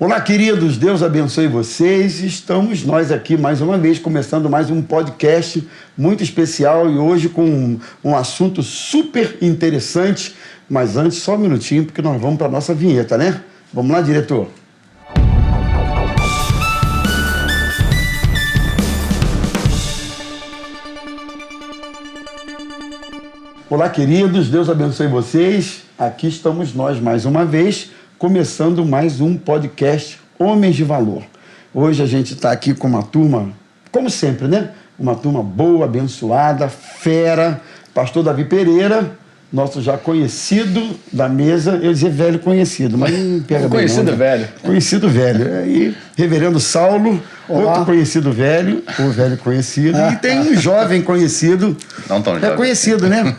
Olá, queridos, Deus abençoe vocês. Estamos nós aqui mais uma vez, começando mais um podcast muito especial e hoje com um assunto super interessante. Mas antes, só um minutinho, porque nós vamos para a nossa vinheta, né? Vamos lá, diretor. Olá, queridos, Deus abençoe vocês. Aqui estamos nós mais uma vez, começando mais um podcast Homens de Valor. Hoje a gente está aqui com uma turma, como sempre, né? Uma turma boa, abençoada, fera. Pastor Davi Pereira, nosso já conhecido da mesa, eu ia dizer velho conhecido, mas não pega bem. Conhecido não, velho. Né? Conhecido velho. E reverendo Saulo, outro conhecido velho, o velho conhecido. E tem um jovem conhecido. Não tão jovem. É conhecido, né?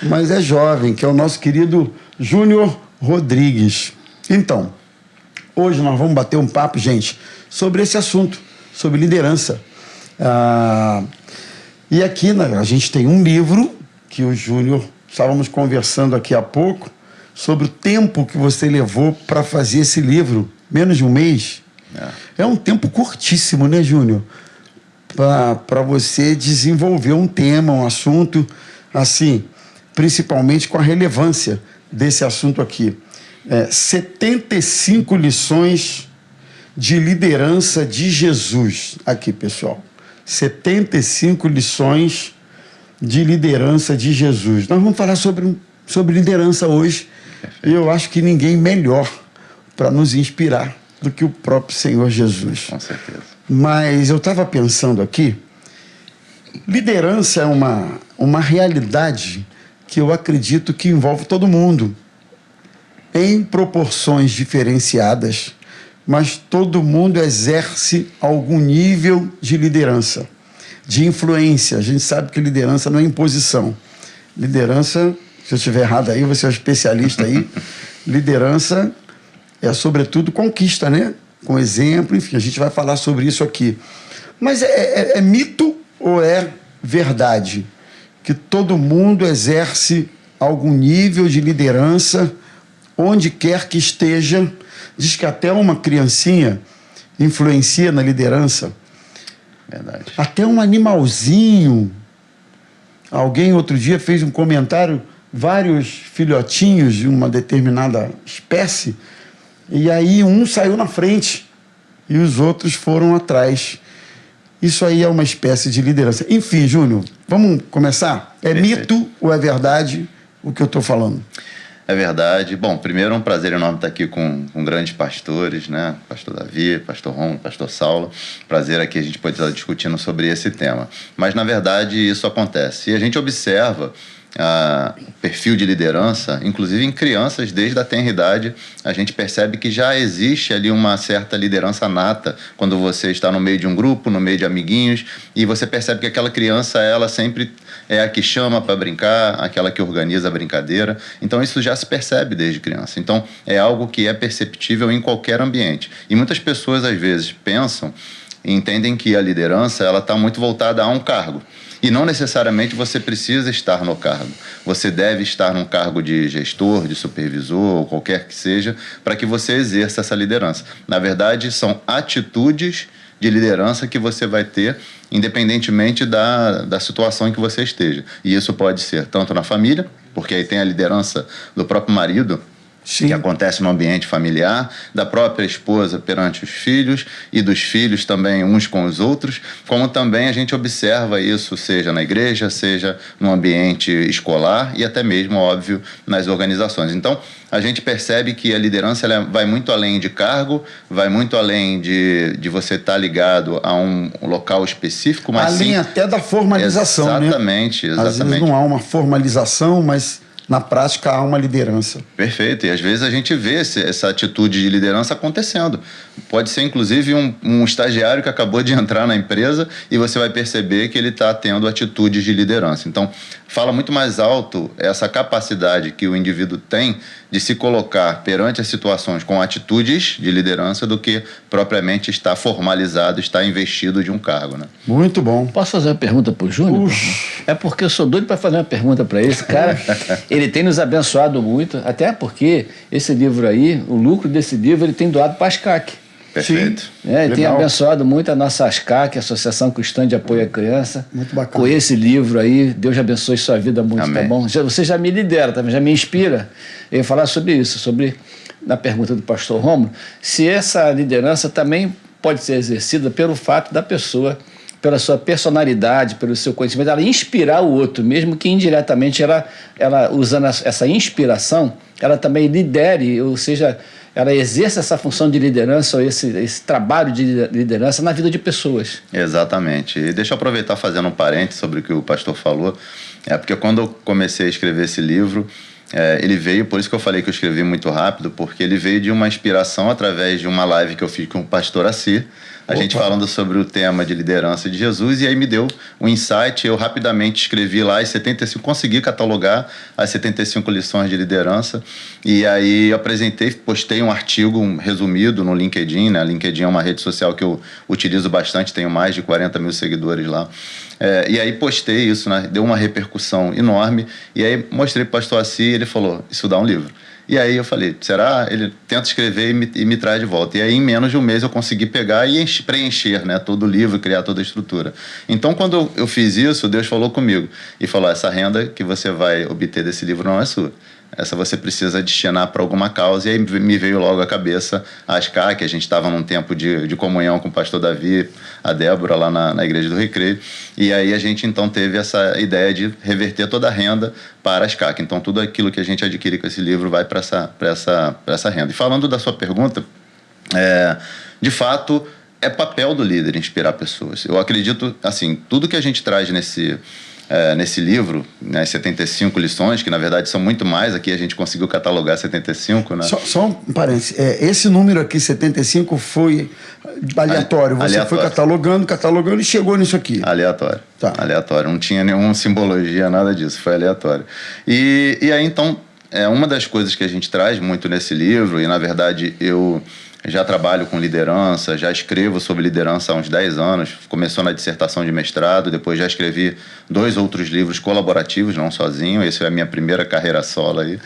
Mas é jovem, que é o nosso querido Júnior Rodrigues. Então, hoje nós vamos bater um papo, gente, sobre esse assunto, sobre liderança. E aqui a gente tem um livro que o Júnior, estávamos conversando aqui há pouco, sobre o tempo que você levou para fazer esse livro, menos de um mês. É um tempo curtíssimo, né, Júnior? Para você desenvolver um tema, um assunto, assim, principalmente com a relevância desse assunto aqui. 75 lições de liderança de Jesus. Aqui, pessoal. 75 lições de liderança de Jesus. Nós vamos falar sobre liderança hoje. E eu acho que ninguém melhor para nos inspirar do que o próprio Senhor Jesus. Com certeza. Mas eu estava pensando aqui, liderança é uma realidade que eu acredito que envolve todo mundo, em proporções diferenciadas, mas todo mundo exerce algum nível de liderança, de influência. A gente sabe que liderança não é imposição. Liderança, se eu estiver errado aí, você é um especialista aí, liderança é, sobretudo, conquista, né? Com exemplo, enfim, a gente vai falar sobre isso aqui. Mas é mito ou é verdade que todo mundo exerce algum nível de liderança onde quer que esteja? Diz que até uma criancinha influencia na liderança. Verdade. Até um animalzinho. Alguém outro dia fez um comentário, vários filhotinhos de uma determinada espécie, e aí um saiu na frente e os outros foram atrás. Isso aí é uma espécie de liderança. Enfim, Júnior, vamos começar? É Perfeito. mito ou é verdade o que eu estou falando? É verdade. Bom, primeiro é um prazer enorme estar aqui com grandes pastores, né? Pastor Davi, Pastor Ron, Pastor Saulo. Prazer aqui a gente pode estar discutindo sobre esse tema. Mas, na verdade, isso acontece. E a gente observa perfil de liderança, inclusive em crianças, desde a tenra idade, a gente percebe que já existe ali uma certa liderança nata quando você está no meio de um grupo, no meio de amiguinhos, e você percebe que aquela criança, ela sempre é a que chama para brincar, aquela que organiza a brincadeira. Então isso já se percebe desde criança. Então é algo que é perceptível em qualquer ambiente. E muitas pessoas às vezes pensam e entendem que a liderança ela está muito voltada a um cargo. E não necessariamente você precisa estar no cargo. Você deve estar num cargo de gestor, de supervisor, ou qualquer que seja, para que você exerça essa liderança. Na verdade, são atitudes de liderança que você vai ter, independentemente da situação em que você esteja. E isso pode ser tanto na família, porque aí tem a liderança do próprio marido, Sim. que acontece no ambiente familiar, da própria esposa perante os filhos e dos filhos também uns com os outros, como também a gente observa isso, seja na igreja, seja no ambiente escolar e até mesmo, óbvio, nas organizações. Então, a gente percebe que a liderança ela vai muito além de cargo, vai muito além de você estar ligado a um local específico, mas além até da formalização, exatamente, né? Exatamente. Às vezes não há uma formalização, mas na prática há uma liderança. Perfeito, e às vezes a gente vê essa atitude de liderança acontecendo. Pode ser inclusive um estagiário que acabou de entrar na empresa e você vai perceber que ele está tendo atitudes de liderança. Então, fala muito mais alto essa capacidade que o indivíduo tem de se colocar perante as situações com atitudes de liderança do que propriamente estar formalizado, estar investido de um cargo, né? Muito bom. Posso fazer uma pergunta para o Júnior? É porque eu sou doido para fazer uma pergunta para esse cara. Ele tem nos abençoado muito, até porque esse livro aí, o lucro desse livro, ele tem doado para a ASCAC. Perfeito. Ele tem abençoado muito a nossa ASCAC, Associação Cristã de Apoio à Criança. Muito bacana. Com esse livro aí, Deus abençoe sua vida muito, Amém. tá bom? Você já me lidera, tá? Já me inspira. Eu ia falar sobre isso, sobre, na pergunta do pastor Rômulo, se essa liderança também pode ser exercida pelo fato da pessoa, pela sua personalidade, pelo seu conhecimento, ela inspirar o outro, mesmo que indiretamente ela usando essa inspiração, ela também lidere, ou seja, ela exerça essa função de liderança, ou esse trabalho de liderança na vida de pessoas. Exatamente. E deixa eu aproveitar fazendo um parênteses sobre o que o pastor falou. Porque quando eu comecei a escrever esse livro, ele veio, por isso que eu falei que eu escrevi muito rápido, porque ele veio de uma inspiração através de uma live que eu fiz com o pastor Assi, a gente falando sobre o tema de liderança de Jesus, e aí me deu um insight, eu rapidamente escrevi lá as 75, consegui catalogar as 75 lições de liderança, e aí eu apresentei, postei um artigo resumido no LinkedIn, né? LinkedIn é uma rede social que eu utilizo bastante, tenho mais de 40 mil seguidores lá, e aí postei isso, né? Deu uma repercussão enorme, e aí mostrei para o pastor Assi, ele falou, isso dá um livro. E aí eu falei, será? Ele tenta escrever e me traz de volta. E aí em menos de um mês eu consegui pegar e preencher, né, todo o livro, criar toda a estrutura. Então quando eu fiz isso, Deus falou comigo e falou, essa renda que você vai obter desse livro não é sua. Essa você precisa destinar para alguma causa. E aí me veio logo à cabeça a ASCAC, que a gente estava num tempo de comunhão com o pastor Davi, a Débora, lá na Igreja do Recreio. E aí a gente então teve essa ideia de reverter toda a renda para a ASCAC. Então tudo aquilo que a gente adquire com esse livro vai para essa renda. E falando da sua pergunta, de fato, é papel do líder inspirar pessoas. Eu acredito, assim, tudo que a gente traz nesse livro, né, 75 lições, que na verdade são muito mais, aqui a gente conseguiu catalogar 75, né? Só um parênteses, esse número aqui, 75, foi aleatório, você aleatório. foi catalogando e chegou nisso aqui. Aleatório, Tá. Aleatório, não tinha nenhuma simbologia, nada disso, foi aleatório. E aí então, uma das coisas que a gente traz muito nesse livro, e na verdade eu já trabalho com liderança, já escrevo sobre liderança há uns 10 anos, começou na dissertação de mestrado, depois já escrevi 2 outros livros colaborativos, não sozinho, essa é a minha primeira carreira solo aí,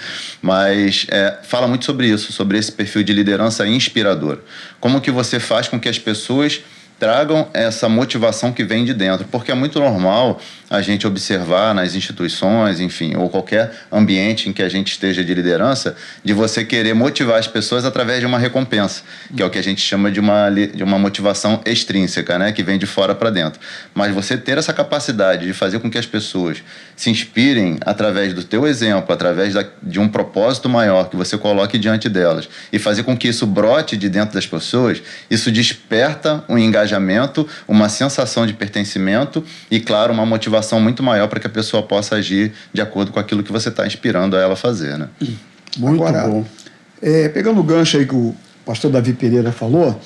mas fala muito sobre isso, sobre esse perfil de liderança inspirador. Como que você faz com que as pessoas tragam essa motivação que vem de dentro, porque é muito normal a gente observar nas instituições, enfim, ou qualquer ambiente em que a gente esteja de liderança, de você querer motivar as pessoas através de uma recompensa, que é o que a gente chama de uma motivação extrínseca, né, que vem de fora para dentro. Mas você ter essa capacidade de fazer com que as pessoas se inspirem através do teu exemplo, através de um propósito maior que você coloque diante delas, e fazer com que isso brote de dentro das pessoas, isso desperta um engajamento, uma sensação de pertencimento e, claro, uma motivação muito maior para que a pessoa possa agir de acordo com aquilo que você está inspirando a ela fazer, né? Muito Agora, bom. Pegando o gancho aí que o pastor Davi Pereira falou,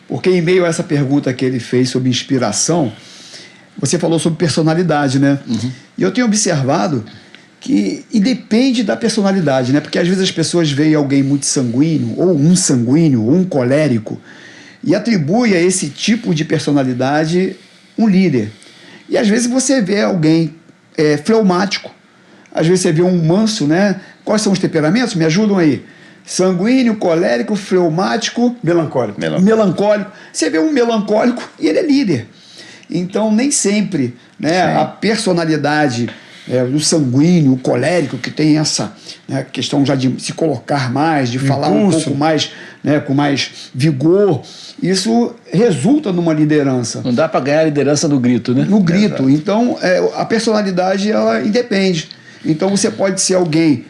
porque em meio a essa pergunta que ele fez sobre inspiração, você falou sobre personalidade, né? Uhum. E eu tenho observado que, e depende da personalidade, né? Porque às vezes as pessoas veem alguém muito sanguíneo, ou um colérico, e atribui a esse tipo de personalidade um líder. E às vezes você vê alguém fleumático, às vezes você vê um manso, né? Quais são os temperamentos? Me ajudam aí. Sanguíneo, colérico, fleumático, melancólico. Você vê um melancólico e ele é líder. Então, nem sempre, né, a personalidade do sanguíneo, o colérico, que tem essa, né, questão já de se colocar mais, de falar um pouco mais, né, com mais vigor, isso resulta numa liderança. Não dá para ganhar a liderança no grito, né? No grito. Exato. Então, a personalidade, ela independe. Então, você pode ser alguém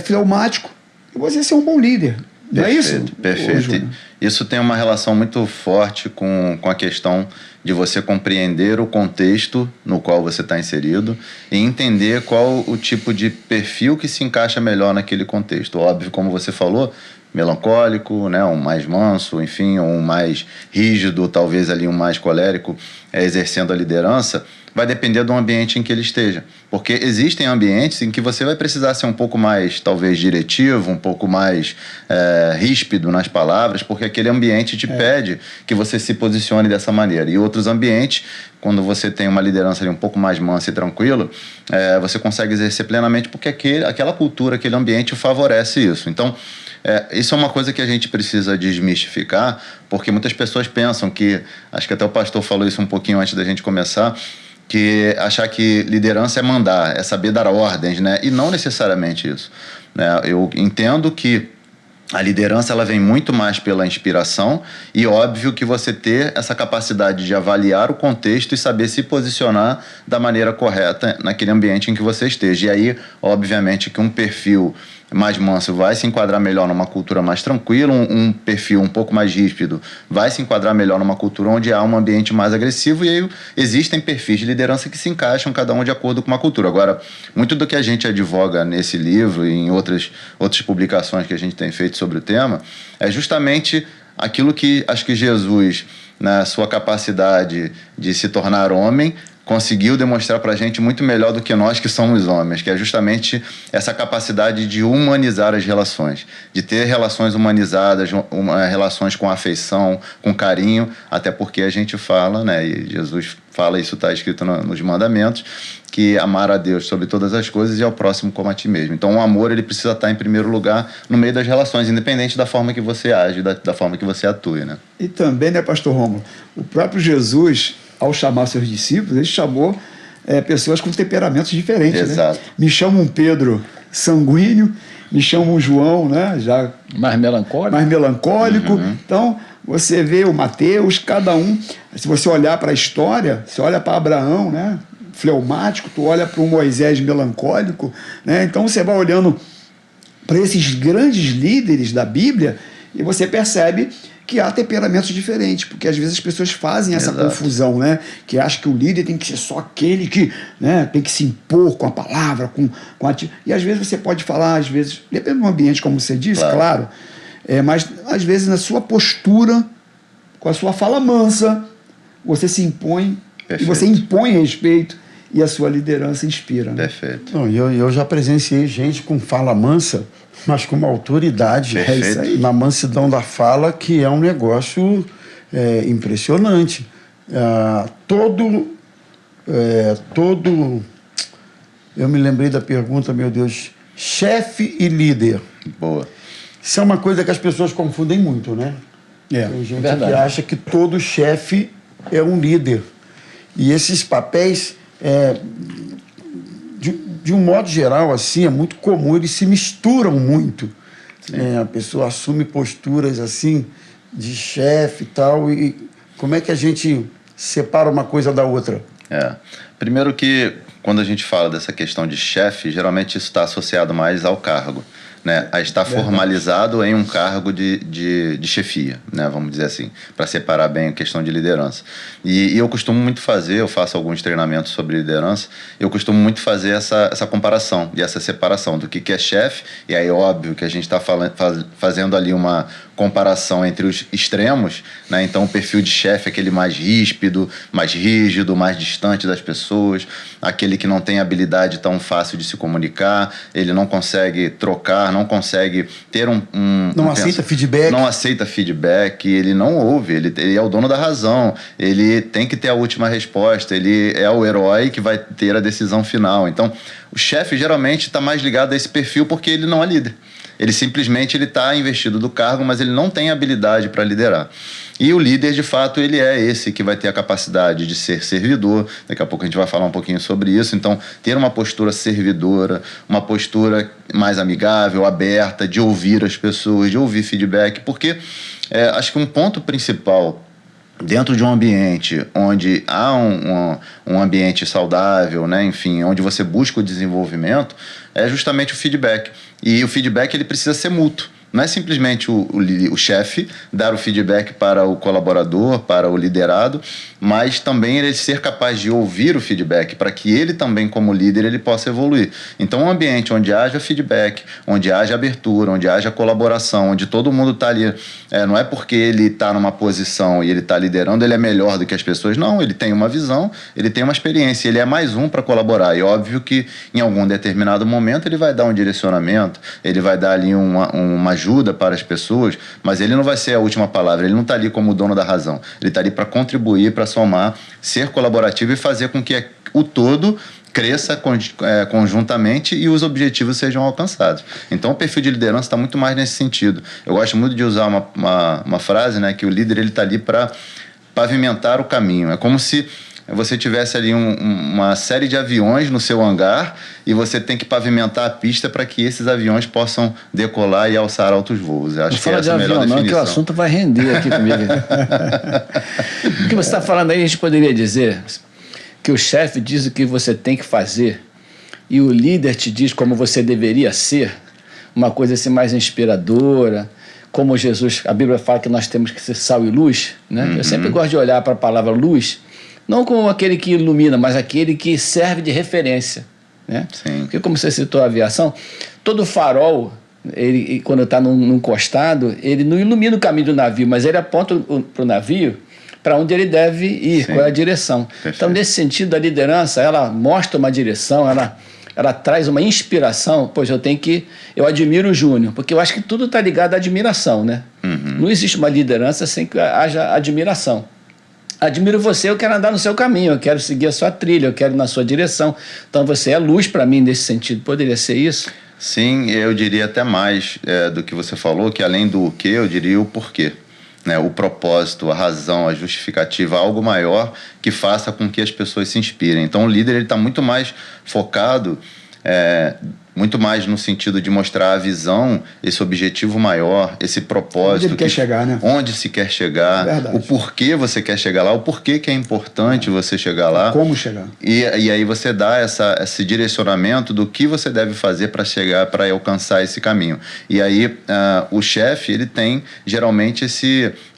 fleumático e você ser um bom líder. Não é isso? Perfeito. Isso tem uma relação muito forte com a questão de você compreender o contexto no qual você está inserido e entender qual o tipo de perfil que se encaixa melhor naquele contexto. Óbvio, como você falou, melancólico, né, um mais manso, enfim, ou um mais rígido, talvez ali um mais colérico, exercendo a liderança, vai depender do ambiente em que ele esteja. Porque existem ambientes em que você vai precisar ser um pouco mais, talvez, diretivo, um pouco mais ríspido nas palavras, porque aquele ambiente te pede que você se posicione dessa maneira. E outros ambientes, quando você tem uma liderança ali um pouco mais mansa e tranquila, você consegue exercer plenamente porque aquela cultura, aquele ambiente favorece isso. Então, isso é uma coisa que a gente precisa desmistificar, porque muitas pessoas pensam que, acho que até o pastor falou isso um pouquinho antes da gente começar, que achar que liderança é mandar, é saber dar ordens, né? E não necessariamente isso, né? Eu entendo que a liderança ela vem muito mais pela inspiração e óbvio que você ter essa capacidade de avaliar o contexto e saber se posicionar da maneira correta naquele ambiente em que você esteja. E aí, obviamente, que um perfil mais manso vai se enquadrar melhor numa cultura mais tranquila, um perfil um pouco mais ríspido vai se enquadrar melhor numa cultura onde há um ambiente mais agressivo, e aí existem perfis de liderança que se encaixam cada um de acordo com uma cultura. Agora, muito do que a gente advoga nesse livro e em outras publicações que a gente tem feito sobre o tema é justamente aquilo que acho que Jesus, na sua capacidade de se tornar homem, conseguiu demonstrar para a gente muito melhor do que nós que somos homens, que é justamente essa capacidade de humanizar as relações, de ter relações humanizadas, relações com afeição, com carinho, até porque a gente fala, né, e Jesus fala, isso está escrito nos mandamentos, que amar a Deus sobre todas as coisas e ao próximo como a ti mesmo. Então o amor ele precisa estar em primeiro lugar no meio das relações, independente da forma que você age, da forma que você atue, né? E também, né, pastor Rômulo, o próprio Jesus, ao chamar seus discípulos, ele chamou pessoas com temperamentos diferentes. Exato. Né? Me chamam Pedro sanguíneo, me chamam João, né, já mais melancólico. Uhum. Então, você vê o Mateus, cada um, se você olhar para a história, você olha para Abraão, né, fleumático, tu olha para o Moisés melancólico, né? Então você vai olhando para esses grandes líderes da Bíblia e você percebe que há temperamentos diferentes, porque às vezes as pessoas fazem essa confusão, né? Que acham que o líder tem que ser só aquele que, né, tem que se impor com a palavra, com a... E às vezes você pode falar, às vezes, depende do ambiente, como você disse, claro, mas às vezes na sua postura, com a sua fala mansa, você se impõe. Perfeito. E você impõe respeito e a sua liderança inspira. Né? Perfeito. Não, eu já presenciei gente com fala mansa, mas com uma autoridade na mansidão da fala, que é um negócio impressionante. Eu me lembrei da pergunta, meu Deus, chefe e líder. Boa. Isso é uma coisa que as pessoas confundem muito, né? Tem gente que acha que todo chefe é um líder. E esses papéis, de um modo geral, assim, é muito comum, eles se misturam muito. A pessoa assume posturas assim, de chefe e tal. E como é que a gente separa uma coisa da outra? Primeiro que, quando a gente fala dessa questão de chefe, geralmente isso está associado mais ao cargo, né? A estar formalizado em um cargo de chefia, né? Vamos dizer assim, para separar bem a questão de liderança. E eu costumo muito fazer, eu faço alguns treinamentos sobre liderança, eu costumo muito fazer essa comparação e essa separação do que é chefe, e aí óbvio que a gente está fazendo ali uma comparação entre os extremos, né? Então o perfil de chefe é aquele mais ríspido, mais rígido, mais distante das pessoas, aquele que não tem habilidade tão fácil de se comunicar, ele não consegue trocar, não consegue ter não aceita feedback. Não aceita feedback, ele não ouve, ele é o dono da razão, ele tem que ter a última resposta, ele é o herói que vai ter a decisão final. Então, o chefe geralmente está mais ligado a esse perfil porque ele não é líder. Ele simplesmente está investido do cargo, mas ele não tem habilidade para liderar. E o líder, de fato, ele é esse que vai ter a capacidade de ser servidor. Daqui a pouco a gente vai falar um pouquinho sobre isso. Então, ter uma postura servidora, uma postura mais amigável, aberta, de ouvir as pessoas, de ouvir feedback. Porque acho que um ponto principal dentro de um ambiente onde há um ambiente saudável, né? Enfim, onde você busca o desenvolvimento, é justamente o feedback. E o feedback ele precisa ser mútuo. Não é simplesmente o chefe dar o feedback para o colaborador, para o liderado, mas também ele ser capaz de ouvir o feedback para que ele também, como líder, ele possa evoluir. Então, um ambiente onde haja feedback, onde haja abertura, onde haja colaboração, onde todo mundo está ali, não é porque ele está numa posição e ele está liderando, ele é melhor do que as pessoas. Não, ele tem uma visão, ele tem uma experiência, ele é mais um para colaborar. E óbvio que em algum determinado momento ele vai dar um direcionamento, ele vai dar ali uma ajuda para as pessoas, mas ele não vai ser a última palavra, ele não está ali como o dono da razão. Ele está ali para contribuir, para somar, ser colaborativo e fazer com que o todo cresça conjuntamente e os objetivos sejam alcançados. Então, o perfil de liderança está muito mais nesse sentido. Eu gosto muito de usar uma frase, né, que o líder está ali para pavimentar o caminho. É como se você tivesse ali uma série de aviões no seu hangar e você tem que pavimentar a pista para que esses aviões possam decolar e alçar altos voos. Eu acho que essa é a melhor definição. Não, que o assunto vai render aqui comigo. O que você está falando aí, a gente poderia dizer que o chefe diz o que você tem que fazer e o líder te diz como você deveria ser, uma coisa assim mais inspiradora, como Jesus, a Bíblia fala que nós temos que ser sal e luz, né? Uhum. Eu sempre gosto de olhar para a palavra luz, não como aquele que ilumina, mas aquele que serve de referência, né? Sim. Porque como você citou a aviação, todo farol, ele, quando está num costado, ele não ilumina o caminho do navio, mas ele aponta para o navio para onde ele deve ir, Sim. Qual é a direção. Perfeito. Então, nesse sentido, a liderança, ela mostra uma direção, ela traz uma inspiração. Pois eu admiro o Júnior, porque eu acho que tudo está ligado à admiração, né? Uhum. Não existe uma liderança sem que haja admiração. Admiro você, eu quero andar no seu caminho, eu quero seguir a sua trilha, eu quero ir na sua direção. Então, você é luz para mim nesse sentido. Poderia ser isso? Sim, eu diria até mais do que você falou, que além do que, eu diria o porquê. Né, o propósito, a razão, a justificativa, algo maior que faça com que as pessoas se inspirem. Então, o líder está muito mais focado, muito mais no sentido de mostrar a visão, esse objetivo maior, esse propósito. Onde ele quer chegar, né? Onde se quer chegar, Verdade. O porquê você quer chegar lá, o porquê que é importante você chegar lá. Como chegar. E aí você dá esse direcionamento do que você deve fazer para chegar, para alcançar esse caminho. E aí o chefe, ele tem geralmente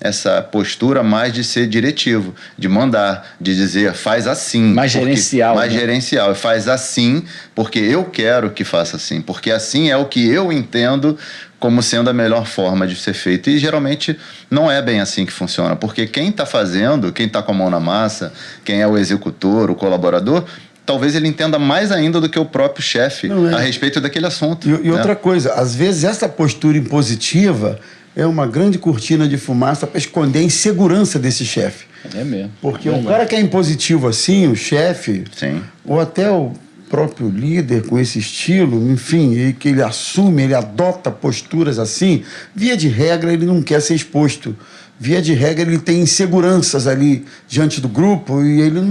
essa postura mais de ser diretivo, de mandar, de dizer, faz assim. Mais gerencial. Mais né? gerencial. Faz assim, porque eu quero que faça assim. Porque assim é o que eu entendo como sendo a melhor forma de ser feito. E geralmente não é bem assim que funciona, porque quem está fazendo, quem está com a mão na massa, quem é o executor, o colaborador, talvez ele entenda mais ainda do que o próprio chefe a respeito daquele assunto. E outra coisa, às vezes essa postura impositiva é uma grande cortina de fumaça para esconder a insegurança desse chefe. É mesmo. Porque o cara que é impositivo assim, o chefe, Sim. ou até o próprio líder com esse estilo, enfim, e que ele assume, ele adota posturas assim, via de regra ele não quer ser exposto. Via de regra ele tem inseguranças ali diante do grupo e ele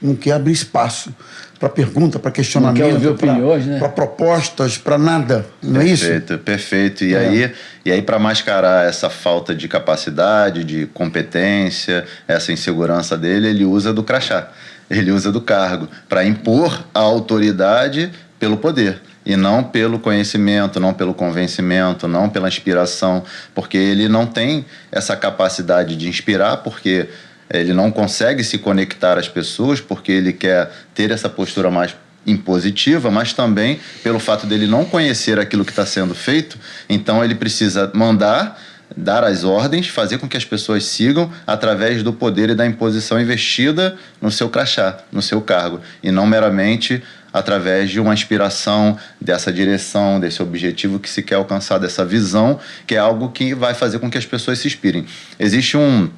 não quer abrir espaço para pergunta, para questionamento, para propostas, para nada. Não é isso? Perfeito. E aí para mascarar essa falta de capacidade, de competência, essa insegurança dele, ele usa do crachá. Ele usa do cargo para impor a autoridade pelo poder e não pelo conhecimento, não pelo convencimento, não pela inspiração, porque ele não tem essa capacidade de inspirar, porque ele não consegue se conectar às pessoas, porque ele quer ter essa postura mais impositiva, mas também pelo fato dele não conhecer aquilo que está sendo feito, então ele precisa dar as ordens, fazer com que as pessoas sigam através do poder e da imposição investida no seu crachá, no seu cargo, e não meramente através de uma inspiração dessa direção, desse objetivo que se quer alcançar, dessa visão, que é algo que vai fazer com que as pessoas se inspirem. Existe um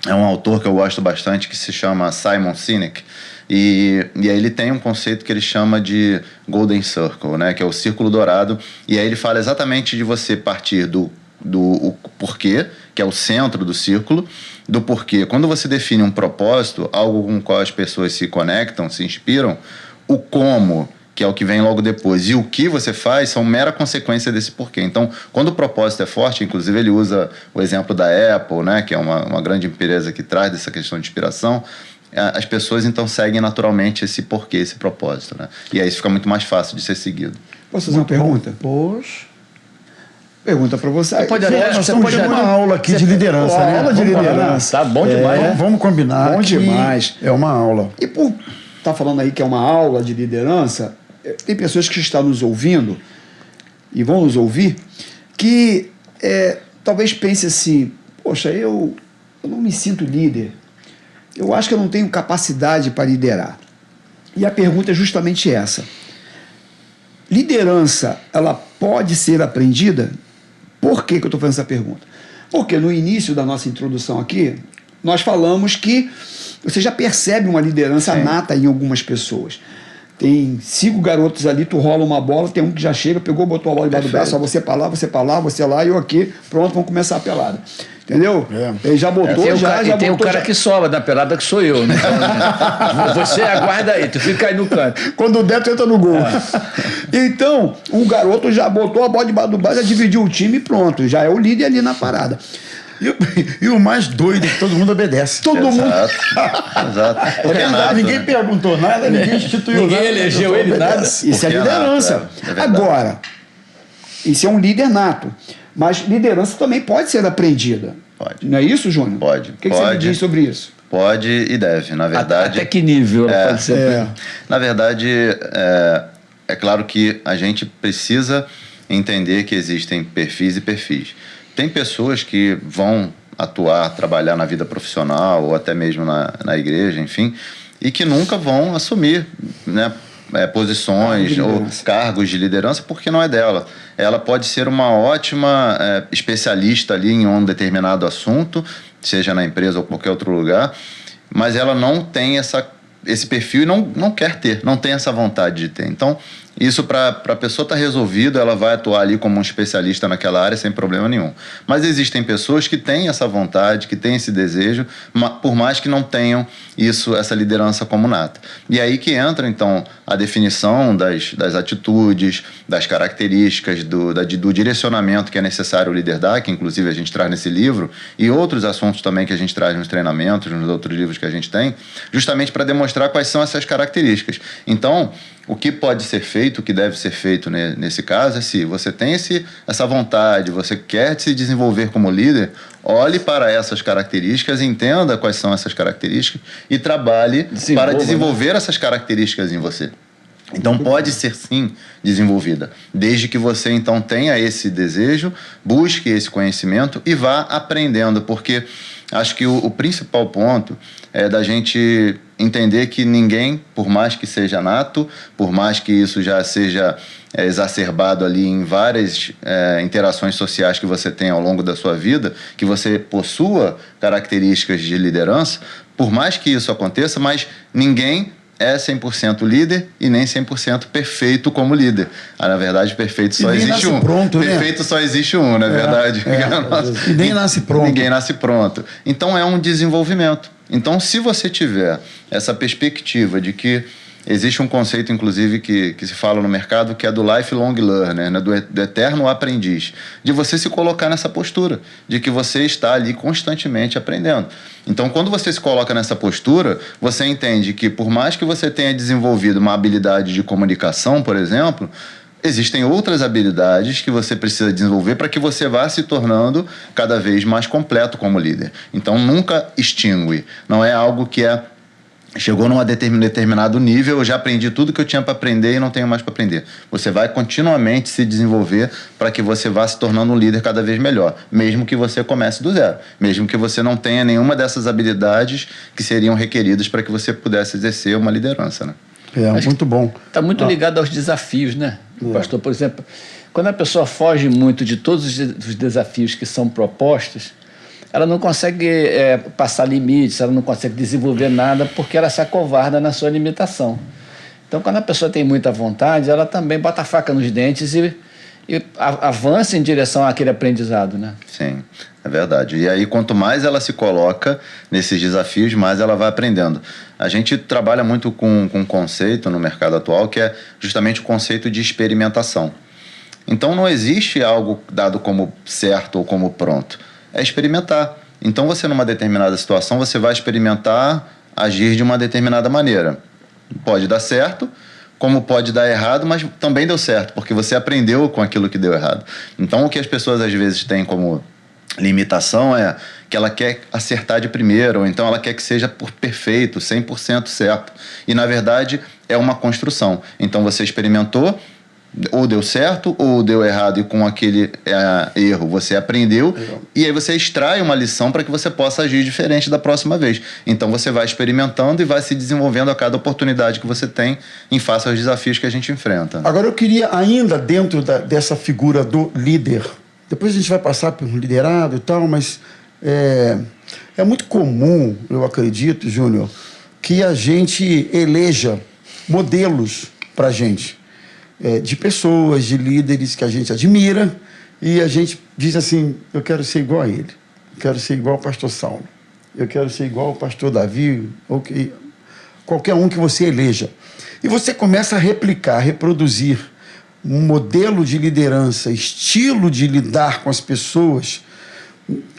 autor que eu gosto bastante que se chama Simon Sinek, e aí ele tem um conceito que ele chama de Golden Circle, né, que é o círculo dourado, e aí ele fala exatamente de você partir do porquê, que é o centro do círculo, do porquê. Quando você define um propósito, algo com o qual as pessoas se conectam, se inspiram, o como, que é o que vem logo depois, e o que você faz são mera consequência desse porquê. Então, quando o propósito é forte, inclusive ele usa o exemplo da Apple, né, que é uma grande empresa que traz dessa questão de inspiração, as pessoas então seguem naturalmente esse porquê, esse propósito, né? E aí isso fica muito mais fácil de ser seguido. Posso fazer uma pergunta? Pois. Pergunta para você. Você pode Nós até- você estamos pode tendo até- uma aula aqui de liderança, Uma né? aula de Vamos combinar. liderança. Tá bom demais. Vamos combinar. Bom que demais. É uma aula. E por estar falando aí que é uma aula de liderança, tem pessoas que estão nos ouvindo e vão nos ouvir que talvez pense assim, poxa, eu não me sinto líder. Eu acho que eu não tenho capacidade para liderar. E a pergunta é justamente essa. Liderança, ela pode ser aprendida? Por que eu estou fazendo essa pergunta? Porque no início da nossa introdução aqui, nós falamos que você já percebe uma liderança nata em algumas pessoas. Tem 5 garotos ali, tu rola uma bola, tem um que já chega, pegou, botou a bola debaixo do braço, só você pra lá, você lá, eu aqui, pronto, vamos começar a pelada. Entendeu? Ele já botou, Tem já o cara já. que sobra da pelada que sou eu, né? Você aguarda aí, tu fica aí no canto. Quando der, tu entra no gol. Então, o garoto já botou a bola debaixo do braço, já dividiu o time e pronto. Já é o líder ali na parada. E o mais doido é que todo mundo obedece. Todo mundo. Exato. Porque é Verdade, nato, ninguém né? perguntou nada, ninguém instituiu Ninguém nada. elegeu só ele nada. obedece. Isso é Porque é nato, liderança. é verdade. Agora, isso é um líder nato. Mas liderança também pode ser aprendida. Pode. Não é isso, Júnior? Pode. O que você me Pode. diz sobre isso? Pode e deve, na verdade. Até que nível ela pode ser? Na verdade, é claro que a gente precisa entender que existem perfis e perfis. Tem pessoas que vão atuar, trabalhar na vida profissional ou até mesmo na igreja, enfim, e que nunca vão assumir, né, posições ou cargos de liderança porque não é dela. Ela pode ser uma ótima especialista ali em um determinado assunto, seja na empresa ou qualquer outro lugar, mas ela não tem esse perfil e não quer ter, não tem essa vontade de ter. Então, isso para a pessoa estar resolvido, ela vai atuar ali como um especialista naquela área sem problema nenhum. Mas existem pessoas que têm essa vontade, que têm esse desejo, por mais que não tenham essa liderança como nata. E aí que entra, então, a definição das atitudes, das características, do direcionamento que é necessário o líder dar, que inclusive a gente traz nesse livro, e outros assuntos também que a gente traz nos treinamentos, nos outros livros que a gente tem, justamente para demonstrar quais são essas características. Então, o que pode ser feito, o que deve ser feito nesse caso é se você tem essa vontade, você quer se desenvolver como líder, olhe para essas características, entenda quais são essas características e trabalhe para desenvolver essas características em você. Então pode ser sim desenvolvida, desde que você então tenha esse desejo, busque esse conhecimento e vá aprendendo, porque acho que o principal ponto é da gente entender que ninguém, por mais que seja nato, por mais que isso já seja exacerbado ali em várias interações sociais que você tem ao longo da sua vida, que você possua características de liderança, por mais que isso aconteça, mas ninguém é 100% líder e nem 100% perfeito como líder. Na verdade, perfeito só existe um. Pronto, perfeito só existe um, não é verdade? E nem nasce pronto. Ninguém nasce pronto. Então é um desenvolvimento. Então, se você tiver essa perspectiva de que existe um conceito, inclusive, que se fala no mercado, que é do lifelong learner, né? do eterno aprendiz, de você se colocar nessa postura, de que você está ali constantemente aprendendo. Então, quando você se coloca nessa postura, você entende que, por mais que você tenha desenvolvido uma habilidade de comunicação, por exemplo, existem outras habilidades que você precisa desenvolver para que você vá se tornando cada vez mais completo como líder. Então, nunca extingue. Não é algo que chegou num determinado nível, eu já aprendi tudo que eu tinha para aprender e não tenho mais para aprender. Você vai continuamente se desenvolver para que você vá se tornando um líder cada vez melhor, mesmo que você comece do zero, mesmo que você não tenha nenhuma dessas habilidades que seriam requeridas para que você pudesse exercer uma liderança, né? Muito bom. Está muito ligado aos desafios, né? Pastor, por exemplo, quando a pessoa foge muito de todos os desafios que são propostos, ela não consegue passar limites, ela não consegue desenvolver nada porque ela se acovarda na sua limitação. Então, quando a pessoa tem muita vontade, ela também bota a faca nos dentes e avança em direção àquele aprendizado, né? Sim, é verdade. E aí, quanto mais ela se coloca nesses desafios, mais ela vai aprendendo. A gente trabalha muito com um conceito no mercado atual que é justamente o conceito de experimentação. Então, não existe algo dado como certo ou como pronto. É experimentar. Então, você numa determinada situação, você vai experimentar agir de uma determinada maneira. Pode dar certo, como pode dar errado, mas também deu certo, porque você aprendeu com aquilo que deu errado. Então, o que as pessoas às vezes têm como limitação é que ela quer acertar de primeira, ou então ela quer que seja por perfeito, 100% certo. E, na verdade, é uma construção. Então, você experimentou, ou deu certo, ou deu errado, e com aquele erro você aprendeu, e aí você extrai uma lição para que você possa agir diferente da próxima vez. Então, você vai experimentando e vai se desenvolvendo a cada oportunidade que você tem em face aos desafios que a gente enfrenta. Agora, eu queria, ainda dentro dessa figura do líder, depois a gente vai passar por um liderado e tal, mas é muito comum, eu acredito, Júnior, que a gente eleja modelos para a gente, de pessoas, de líderes que a gente admira, e a gente diz assim, eu quero ser igual a ele, eu quero ser igual ao pastor Saulo, eu quero ser igual ao pastor Davi, ou qualquer um que você eleja. E você começa a replicar, reproduzir um modelo de liderança, estilo de lidar com as pessoas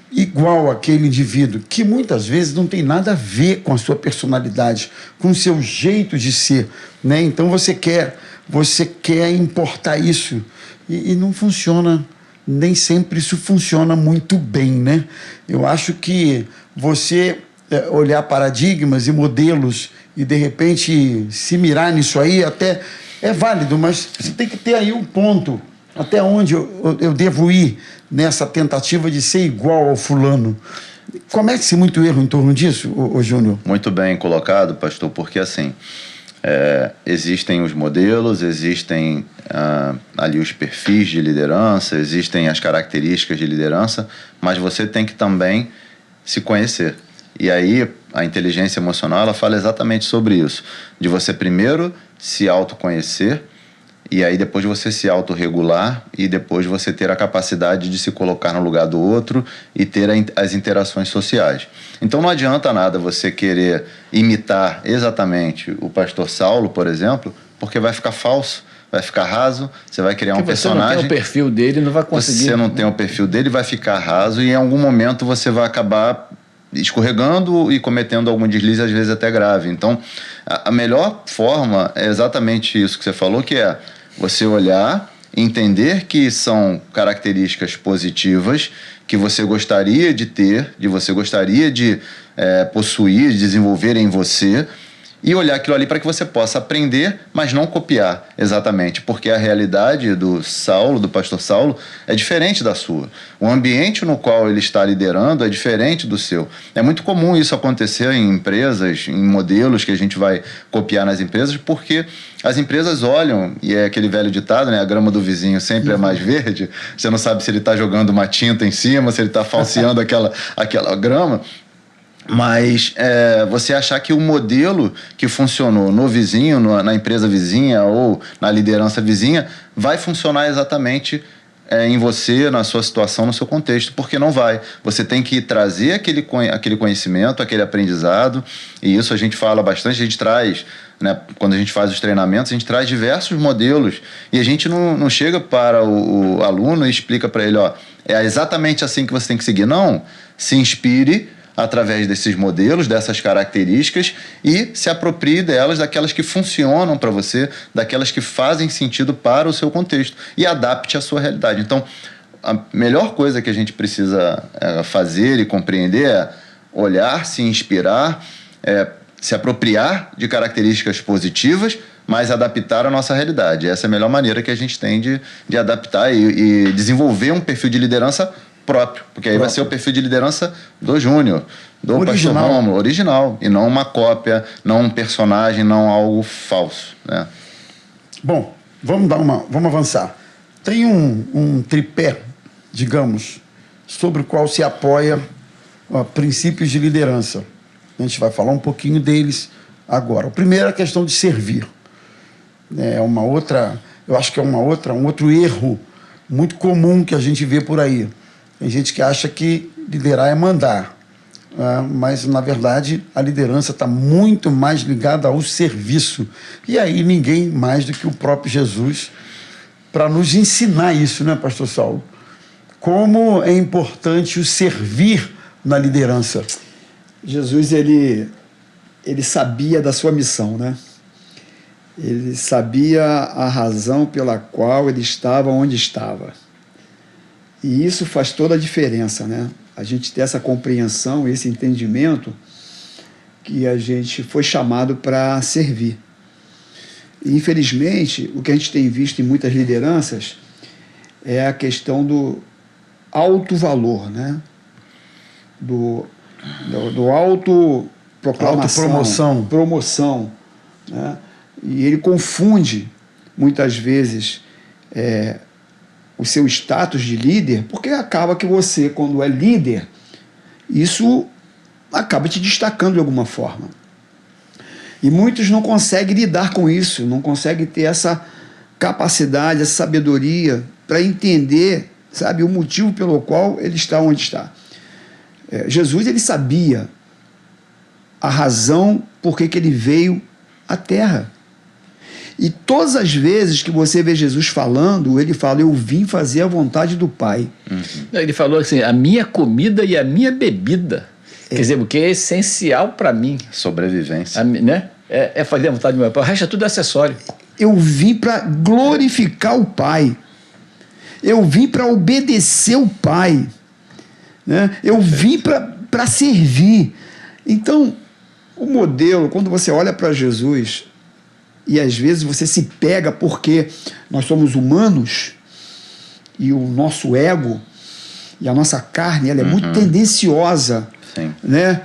igual àquele indivíduo, que muitas vezes não tem nada a ver com a sua personalidade, com o seu jeito de ser, né? Então você quer importar isso e não funciona, nem sempre isso funciona muito bem, né? Eu acho que você olhar paradigmas e modelos e de repente se mirar nisso aí até é válido, mas você tem que ter aí um ponto até onde eu devo ir nessa tentativa de ser igual ao fulano. Comete-se muito erro em torno disso, ô Júnior? Muito bem colocado, pastor, porque assim, existem os modelos, existem ali os perfis de liderança, existem as características de liderança, mas você tem que também se conhecer. E aí a inteligência emocional ela fala exatamente sobre isso, de você primeiro se autoconhecer, e aí depois você se autorregular e depois você ter a capacidade de se colocar no lugar do outro e ter as interações sociais. Então não adianta nada você querer imitar exatamente o pastor Saulo, por exemplo, porque vai ficar falso, vai ficar raso, você vai criar um personagem... Você não tem o perfil dele, não vai conseguir... Você não tem o perfil dele, vai ficar raso e em algum momento você vai acabar escorregando e cometendo algum deslize, às vezes até grave. Então, a melhor forma é exatamente isso que você falou, que é você olhar, entender que são características positivas que você gostaria de ter, que você gostaria de possuir, de desenvolver em você, e olhar aquilo ali para que você possa aprender, mas não copiar exatamente, porque a realidade do Saulo, do pastor Saulo, é diferente da sua. O ambiente no qual ele está liderando é diferente do seu. É muito comum isso acontecer em empresas, em modelos que a gente vai copiar nas empresas, porque as empresas olham, e é aquele velho ditado, né? A grama do vizinho sempre é mais verde, você não sabe se ele está jogando uma tinta em cima, se ele está falseando aquela grama. Mas você achar que o modelo que funcionou no vizinho, na empresa vizinha ou na liderança vizinha, vai funcionar exatamente em você, na sua situação, no seu contexto, porque não vai. Você tem que trazer aquele conhecimento, aquele aprendizado, e isso a gente fala bastante, a gente traz, né, quando a gente faz os treinamentos, a gente traz diversos modelos, e a gente não chega para o aluno e explica para ele, ó, é exatamente assim que você tem que seguir. Não, se inspire através desses modelos, dessas características, e se aproprie delas, daquelas que funcionam para você, daquelas que fazem sentido para o seu contexto, e adapte à sua realidade. Então, a melhor coisa que a gente precisa fazer e compreender é olhar, se inspirar, se apropriar de características positivas, mas adaptar a nossa realidade. Essa é a melhor maneira que a gente tem de adaptar e desenvolver um perfil de liderança próprio, porque aí vai ser o perfil de liderança do Júnior, do pastor Rômulo, original, e não uma cópia, não um personagem, não algo falso, né? Bom, vamos avançar. Tem um tripé, digamos, sobre o qual se apoia princípios de liderança. A gente vai falar um pouquinho deles agora. O primeiro é a questão de servir. Eu acho que é um outro erro muito comum que a gente vê por aí. Tem gente que acha que liderar é mandar, mas, na verdade, a liderança está muito mais ligada ao serviço. E aí ninguém mais do que o próprio Jesus para nos ensinar isso, né, pastor Saulo? Como é importante o servir na liderança. Jesus, ele sabia da sua missão, né? Ele sabia a razão pela qual ele estava onde estava. E isso faz toda a diferença, né? A gente ter essa compreensão, esse entendimento que a gente foi chamado para servir. E, infelizmente, o que a gente tem visto em muitas lideranças é a questão do alto valor, né? Do autopromoção. Promoção, né? E ele confunde, muitas vezes, o seu status de líder, porque acaba que você, quando é líder, isso acaba te destacando de alguma forma. E muitos não conseguem lidar com isso, não conseguem ter essa capacidade, essa sabedoria para entender, sabe, o motivo pelo qual ele está onde está. Jesus, ele sabia a razão por que ele veio à Terra. E todas as vezes que você vê Jesus falando, ele fala, eu vim fazer a vontade do Pai. Ele falou assim, a minha comida e a minha bebida. Quer dizer, o que é essencial para mim. Sobrevivência. Né? É fazer a vontade do meu Pai. O resto é tudo acessório. Eu vim para glorificar o Pai. Eu vim para obedecer o Pai. Né? Eu vim para servir. Então, o modelo, quando você olha para Jesus, e às vezes você se pega porque nós somos humanos e o nosso ego e a nossa carne, ela é muito tendenciosa, né?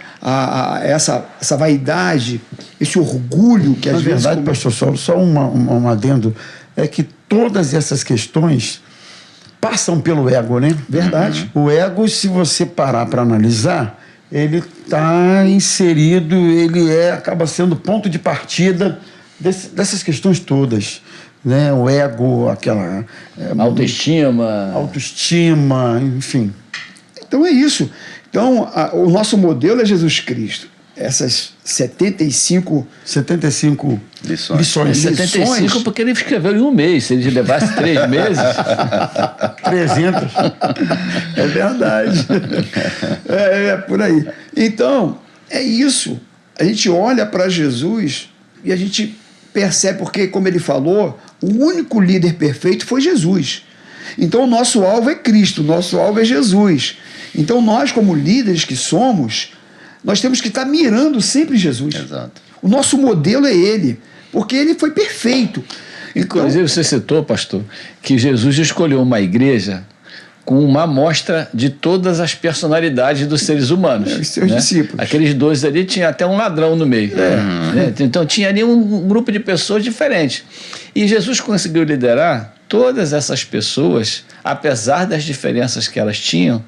Essa vaidade, esse orgulho que às vezes... Na verdade, pastor Saulo, só um adendo, é que todas essas questões passam pelo ego, né? Verdade. O ego, se você parar para analisar, ele está inserido, acaba sendo ponto de partida dessas questões todas, né? O ego, aquela autoestima, enfim. Então é isso. Então o nosso modelo é Jesus Cristo. Essas 75 lições. 75 porque ele escreveu em um mês. Se ele levasse 3 meses... 300. É verdade. É por aí. Então, é isso. A gente olha para Jesus e a gente percebe, porque, como ele falou, o único líder perfeito foi Jesus. Então, o nosso alvo é Cristo, o nosso alvo é Jesus. Então, nós, como líderes que somos, nós temos que estar mirando sempre Jesus. Exato. O nosso modelo é Ele, porque Ele foi perfeito. Então, inclusive, você citou, pastor, que Jesus escolheu uma igreja com uma amostra de todas as personalidades dos seres humanos. Os seus discípulos. Aqueles 12 ali, tinha até um ladrão no meio. Né? Então tinha ali um grupo de pessoas diferentes. E Jesus conseguiu liderar todas essas pessoas, apesar das diferenças que elas tinham,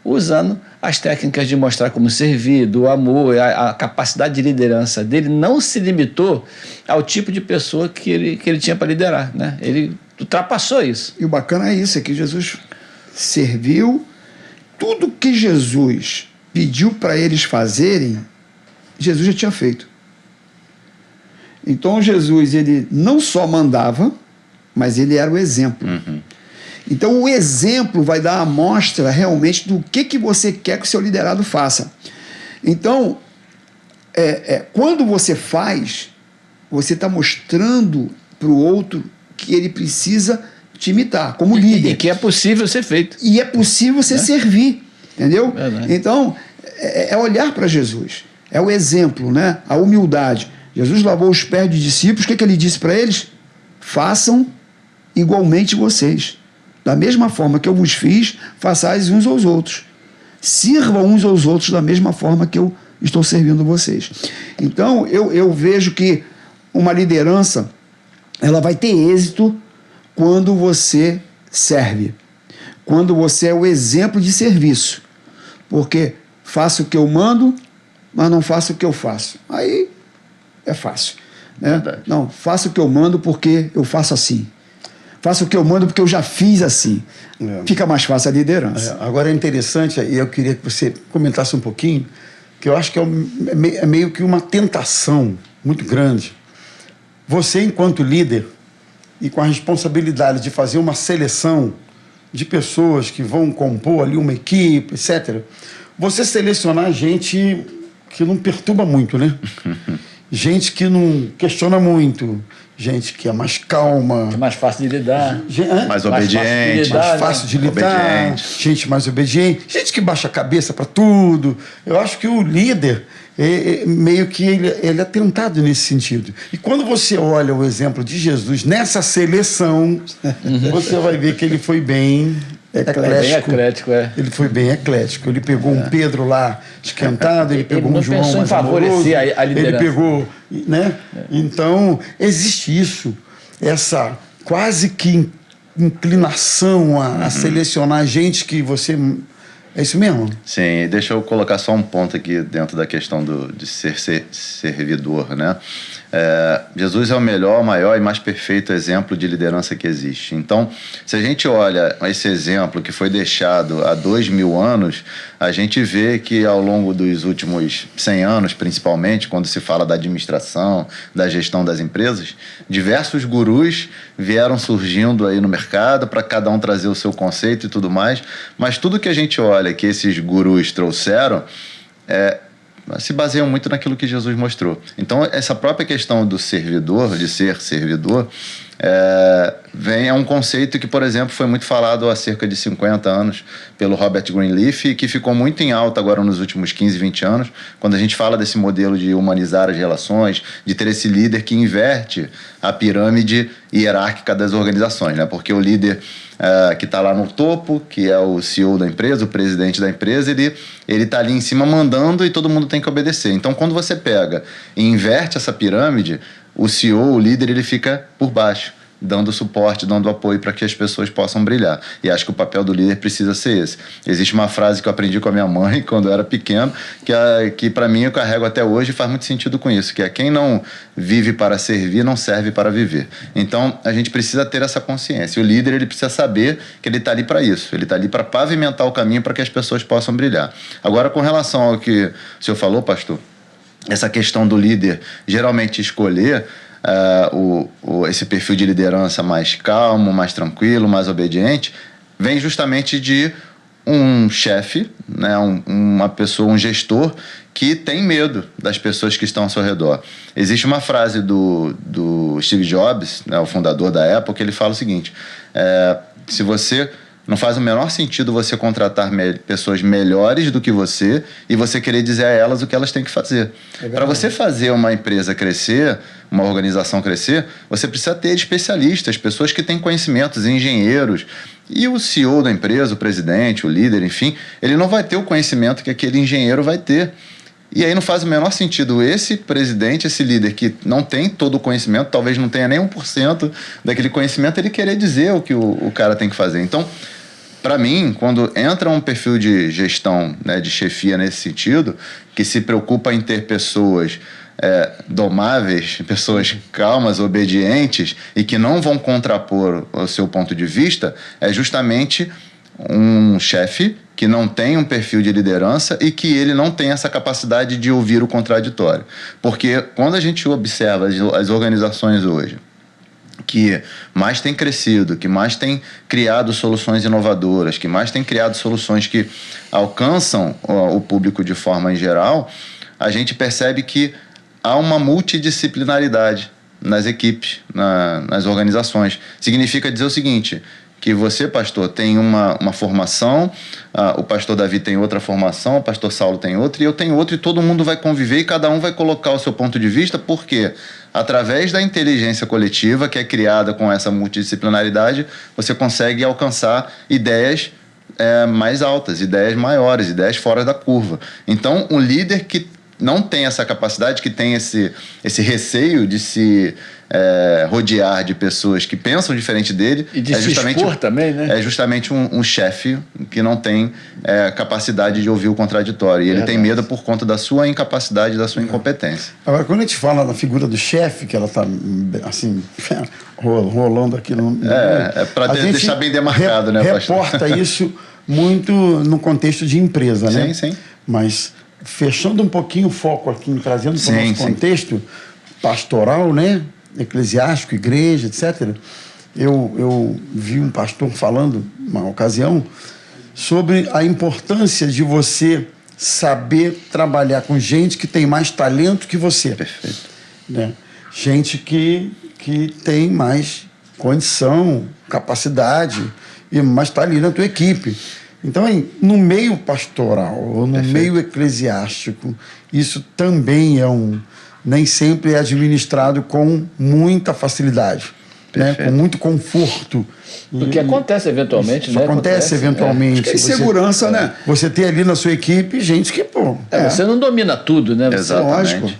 usando as técnicas de mostrar como servir, do amor, a capacidade de liderança dele não se limitou ao tipo de pessoa que ele tinha para liderar. Né? Ele ultrapassou isso. E o bacana é isso, é que Jesus serviu. Tudo que Jesus pediu para eles fazerem, Jesus já tinha feito. Então Jesus, ele não só mandava, mas ele era o exemplo. Então o exemplo vai dar a amostra realmente do que você quer que o seu liderado faça. Então, quando você faz, você está mostrando para o outro que ele precisa te imitar, como líder. E que é possível ser feito. E é possível você servir, entendeu? Verdade. Então, é olhar para Jesus. É o exemplo, né? A humildade. Jesus lavou os pés dos discípulos. O que ele disse para eles? Façam igualmente vocês. Da mesma forma que eu vos fiz, façais uns aos outros. Sirvam uns aos outros da mesma forma que eu estou servindo vocês. Então, eu vejo que uma liderança, ela vai ter êxito quando você serve, quando você é o exemplo de serviço. Porque faço o que eu mando, mas não faço o que eu faço. Aí é fácil. Né? Não, faço o que eu mando porque eu faço assim. Faço o que eu mando porque eu já fiz assim. Fica mais fácil a liderança. Agora é interessante, e eu queria que você comentasse um pouquinho, que eu acho que é meio que uma tentação muito grande. Você, enquanto líder, e com a responsabilidade de fazer uma seleção de pessoas que vão compor ali uma equipe, etc., você selecionar gente que não perturba muito, né? Gente que não questiona muito, gente que é mais calma, É mais fácil de lidar. Mais fácil de obediente. lidar. mais fácil de lidar, Obediente. gente mais obediente, gente que baixa a cabeça para tudo. Eu acho que o líder, meio que ele é tentado nesse sentido. E quando você olha o exemplo de Jesus nessa seleção, você vai ver que ele foi bem Bem eclético. eclético, é. Ele foi bem eclético. Ele pegou um Pedro lá esquentado, ele pegou não um João pensou em mais favorecer amoroso, a liderança. ele pegou, né? Então, existe isso, essa quase que inclinação a selecionar gente que você... É isso mesmo? Sim, deixa eu colocar só um ponto aqui dentro da questão de ser servidor, né? Jesus é o melhor, maior e mais perfeito exemplo de liderança que existe. Então, se a gente olha esse exemplo que foi deixado há 2000 anos, a gente vê que ao longo dos últimos 100 anos, principalmente, quando se fala da administração, da gestão das empresas, diversos gurus vieram surgindo aí no mercado para cada um trazer o seu conceito e tudo mais, mas tudo que a gente olha que esses gurus trouxeram se baseiam muito naquilo que Jesus mostrou. Então, essa própria questão do servidor, de ser servidor, é um conceito que, por exemplo, foi muito falado há cerca de 50 anos pelo Robert Greenleaf e que ficou muito em alta agora nos últimos 15, 20 anos, quando a gente fala desse modelo de humanizar as relações, de ter esse líder que inverte a pirâmide hierárquica das organizações, né? Porque o líder que está lá no topo, que é o CEO da empresa, o presidente da empresa, ele está ali em cima mandando e todo mundo tem que obedecer. Então, quando você pega e inverte essa pirâmide, o CEO, o líder, ele fica por baixo, dando suporte, dando apoio para que as pessoas possam brilhar. E acho que o papel do líder precisa ser esse. Existe uma frase que eu aprendi com a minha mãe quando eu era pequeno, que para mim eu carrego até hoje e faz muito sentido com isso, que é quem não vive para servir, não serve para viver. Então, a gente precisa ter essa consciência. O líder, ele precisa saber que ele está ali para isso. Ele está ali para pavimentar o caminho para que as pessoas possam brilhar. Agora, com relação ao que o senhor falou, pastor, essa questão do líder geralmente escolher esse perfil de liderança mais calmo, mais tranquilo, mais obediente, vem justamente de um chefe, né, uma pessoa, um gestor que tem medo das pessoas que estão ao seu redor. Existe uma frase do Steve Jobs, né, o fundador da Apple, que ele fala o seguinte: se você... Não faz o menor sentido você contratar pessoas melhores do que você e você querer dizer a elas o que elas têm que fazer. Para você fazer uma empresa crescer, uma organização crescer, você precisa ter especialistas, pessoas que têm conhecimentos, engenheiros. E o CEO da empresa, o presidente, o líder, enfim, ele não vai ter o conhecimento que aquele engenheiro vai ter. E aí não faz o menor sentido esse presidente, esse líder que não tem todo o conhecimento, talvez não tenha nem 1% daquele conhecimento, ele querer dizer o que o cara tem que fazer. Então, para mim, quando entra um perfil de gestão, né, de chefia nesse sentido, que se preocupa em ter pessoas domáveis, pessoas calmas, obedientes e que não vão contrapor o seu ponto de vista, é justamente um chefe que não tem um perfil de liderança e que ele não tem essa capacidade de ouvir o contraditório. Porque quando a gente observa as organizações hoje, que mais tem crescido, que mais tem criado soluções inovadoras, que mais tem criado soluções que alcançam o público de forma em geral, a gente percebe que há uma multidisciplinaridade nas equipes, nas organizações. Significa dizer o seguinte, que você, pastor, tem uma formação, o pastor Davi tem outra formação, o pastor Saulo tem outra, e eu tenho outra, e todo mundo vai conviver e cada um vai colocar o seu ponto de vista, porque através da inteligência coletiva, que é criada com essa multidisciplinaridade, você consegue alcançar ideias mais altas, ideias maiores, ideias fora da curva. Então, um líder que não tem essa capacidade, que tem esse receio de se rodear de pessoas que pensam diferente dele, e de se expor também, né? É justamente um chefe que não tem capacidade de ouvir o contraditório. E ele tem medo por conta da sua incapacidade, da sua incompetência. Agora, quando a gente fala da figura do chefe, que ela está assim, rolando aqui no... para deixar bem demarcado, né, pastor? Reporta isso muito no contexto de empresa, né? Sim. Mas fechando um pouquinho o foco aqui, trazendo para o nosso sim. contexto pastoral, né? Eclesiástico, igreja, etc. Eu vi um pastor falando, uma ocasião, sobre a importância de você saber trabalhar com gente que tem mais talento que você. Perfeito. Né? Gente que que tem mais condição, capacidade, mas está ali na tua equipe. Então, no meio pastoral, ou no meio eclesiástico, isso também nem sempre é administrado com muita facilidade, né? Com muito conforto. Porque acontece eventualmente, isso né? Acontece eventualmente. Acho que é insegurança, né? Você ter ali na sua equipe gente que, Você não domina tudo, né? Exatamente. Lógico.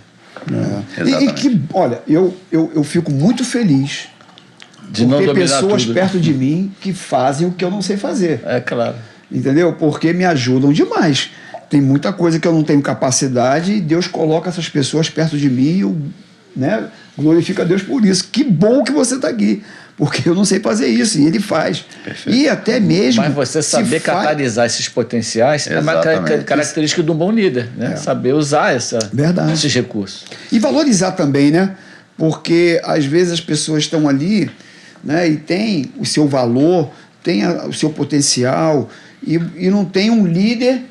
Exatamente. Olha, eu fico muito feliz De por não ter dominar pessoas tudo. perto de mim que fazem o que eu não sei fazer. É claro. Entendeu? Porque me ajudam demais. Tem muita coisa que eu não tenho capacidade e Deus coloca essas pessoas perto de mim e eu, né, glorifico a Deus por isso. Que bom que você está aqui, porque eu não sei fazer isso e Ele faz. Perfeito. E até mesmo... Mas você saber catalisar esses potenciais é uma Exatamente. característica de um bom líder, né? Saber usar Verdade. esses recursos. E valorizar também, né? Porque às vezes as pessoas estão ali, né, e tem o seu valor, tem o seu potencial e não tem um líder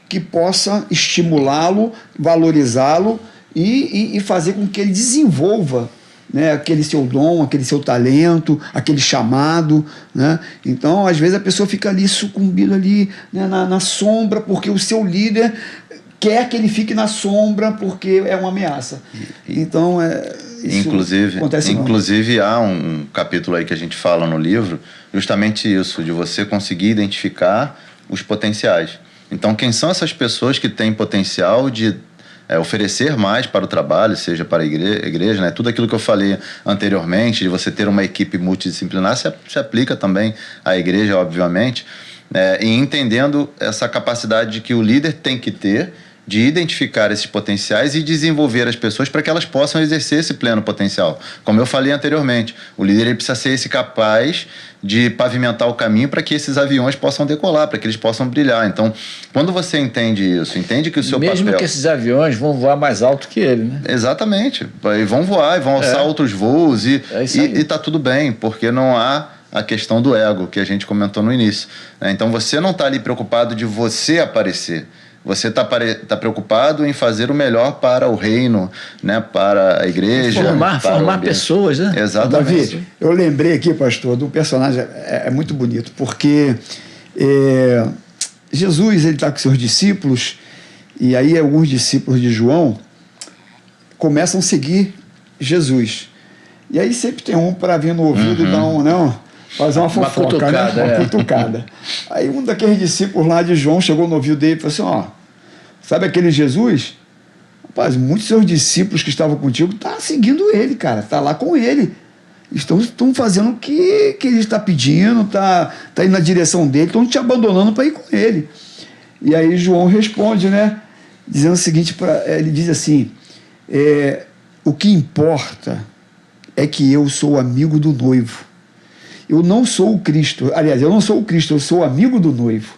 que possa estimulá-lo, valorizá-lo e fazer com que ele desenvolva, né, aquele seu dom, aquele seu talento, aquele chamado, né? Então, às vezes a pessoa fica ali sucumbido ali, né, na sombra, porque o seu líder quer que ele fique na sombra porque é uma ameaça. Então, isso acontece muito. Inclusive há um capítulo aí que a gente fala no livro, justamente isso, de você conseguir identificar os potenciais. Então, quem são essas pessoas que têm potencial de oferecer mais para o trabalho, seja para a igreja, né? Tudo aquilo que eu falei anteriormente, de você ter uma equipe multidisciplinar, se aplica também à igreja, obviamente, e entendendo essa capacidade que o líder tem que ter de identificar esses potenciais e desenvolver as pessoas para que elas possam exercer esse pleno potencial. Como eu falei anteriormente, o líder ele precisa ser esse capaz de pavimentar o caminho para que esses aviões possam decolar, para que eles possam brilhar. Então, quando você entende isso, entende que o seu Mesmo papel... que esses aviões vão voar mais alto que ele, né? Exatamente. E vão voar, e vão alçar outros voos e tá tudo bem, porque não há a questão do ego que a gente comentou no início, né? Então, você não está ali preocupado de você aparecer. Você está preocupado em fazer o melhor para o reino, né? Para a igreja. Formar pessoas, né? Exatamente. Davi, eu lembrei aqui, pastor, do personagem, é muito bonito, porque Jesus ele está com seus discípulos, e aí alguns discípulos de João começam a seguir Jesus. E aí sempre tem um para vir no ouvido e dar fazer uma fofoca, cutucada, uma cutucada. Aí um daqueles discípulos lá de João chegou no ouvido dele e falou assim, sabe aquele Jesus? Rapaz, muitos seus discípulos que estavam contigo estão seguindo ele, cara, tá lá com ele. Estão fazendo o que ele está pedindo, tá indo na direção dele, estão te abandonando para ir com ele. E aí João responde, né? Dizendo o seguinte, ele diz assim, o que importa é que eu sou amigo do noivo. Eu não sou o Cristo. Aliás, eu não sou o Cristo, eu sou amigo do noivo.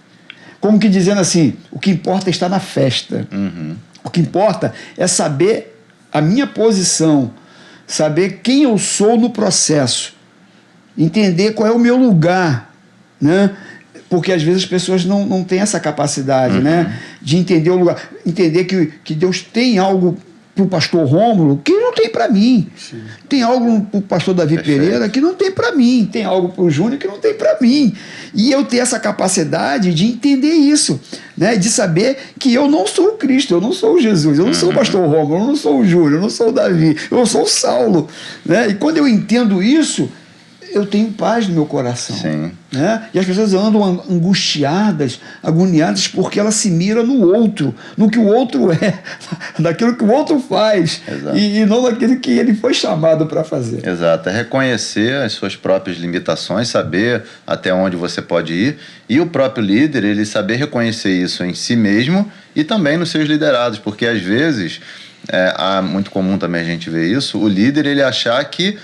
Como que dizendo assim, o que importa é estar na festa. Uhum. O que importa é saber a minha posição, saber quem eu sou no processo, entender qual é o meu lugar, né? Porque às vezes as pessoas não têm essa capacidade, né? De entender o lugar, entender que Deus tem algo para o pastor Rômulo que não tem para mim. Sim. Tem algo para o pastor Davi Pereira que não tem para mim. Tem algo para o Júnior que não tem para mim. E eu ter essa capacidade de entender isso, né? De saber que eu não sou o Cristo, eu não sou o Jesus, eu não sou o pastor Rômulo, eu não sou o Júnior, eu não sou o Davi, eu sou o Saulo, né? E quando eu entendo isso, eu tenho paz no meu coração. Sim. Né? E as pessoas andam angustiadas, agoniadas, porque ela se mira no outro, no que o outro é, naquilo que o outro faz, e não naquilo que ele foi chamado para fazer. Exato. É reconhecer as suas próprias limitações, saber até onde você pode ir, e o próprio líder, ele saber reconhecer isso em si mesmo e também nos seus liderados, porque às vezes, muito comum também a gente ver isso, o líder ele achar que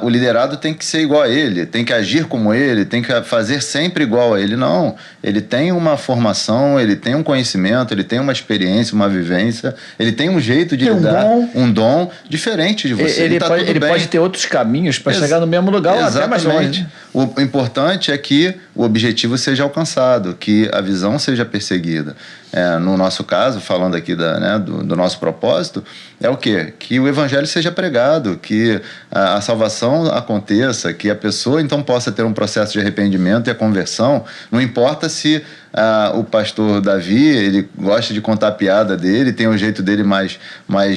o liderado tem que ser igual a ele, tem que agir como ele, tem que fazer sempre igual a ele. Não, ele tem uma formação, ele tem um conhecimento, ele tem uma experiência, uma vivência, ele tem um jeito de lidar, um dom diferente de você. Ele pode ter outros caminhos para chegar no mesmo lugar ou até mais longe. O importante é que o objetivo seja alcançado, que a visão seja perseguida. No nosso caso, falando aqui do nosso propósito, é o quê? Que o evangelho seja pregado, que a salvação aconteça, que a pessoa então possa ter um processo de arrependimento e a conversão. Não importa se o pastor Davi, ele gosta de contar a piada dele, tem um jeito dele mais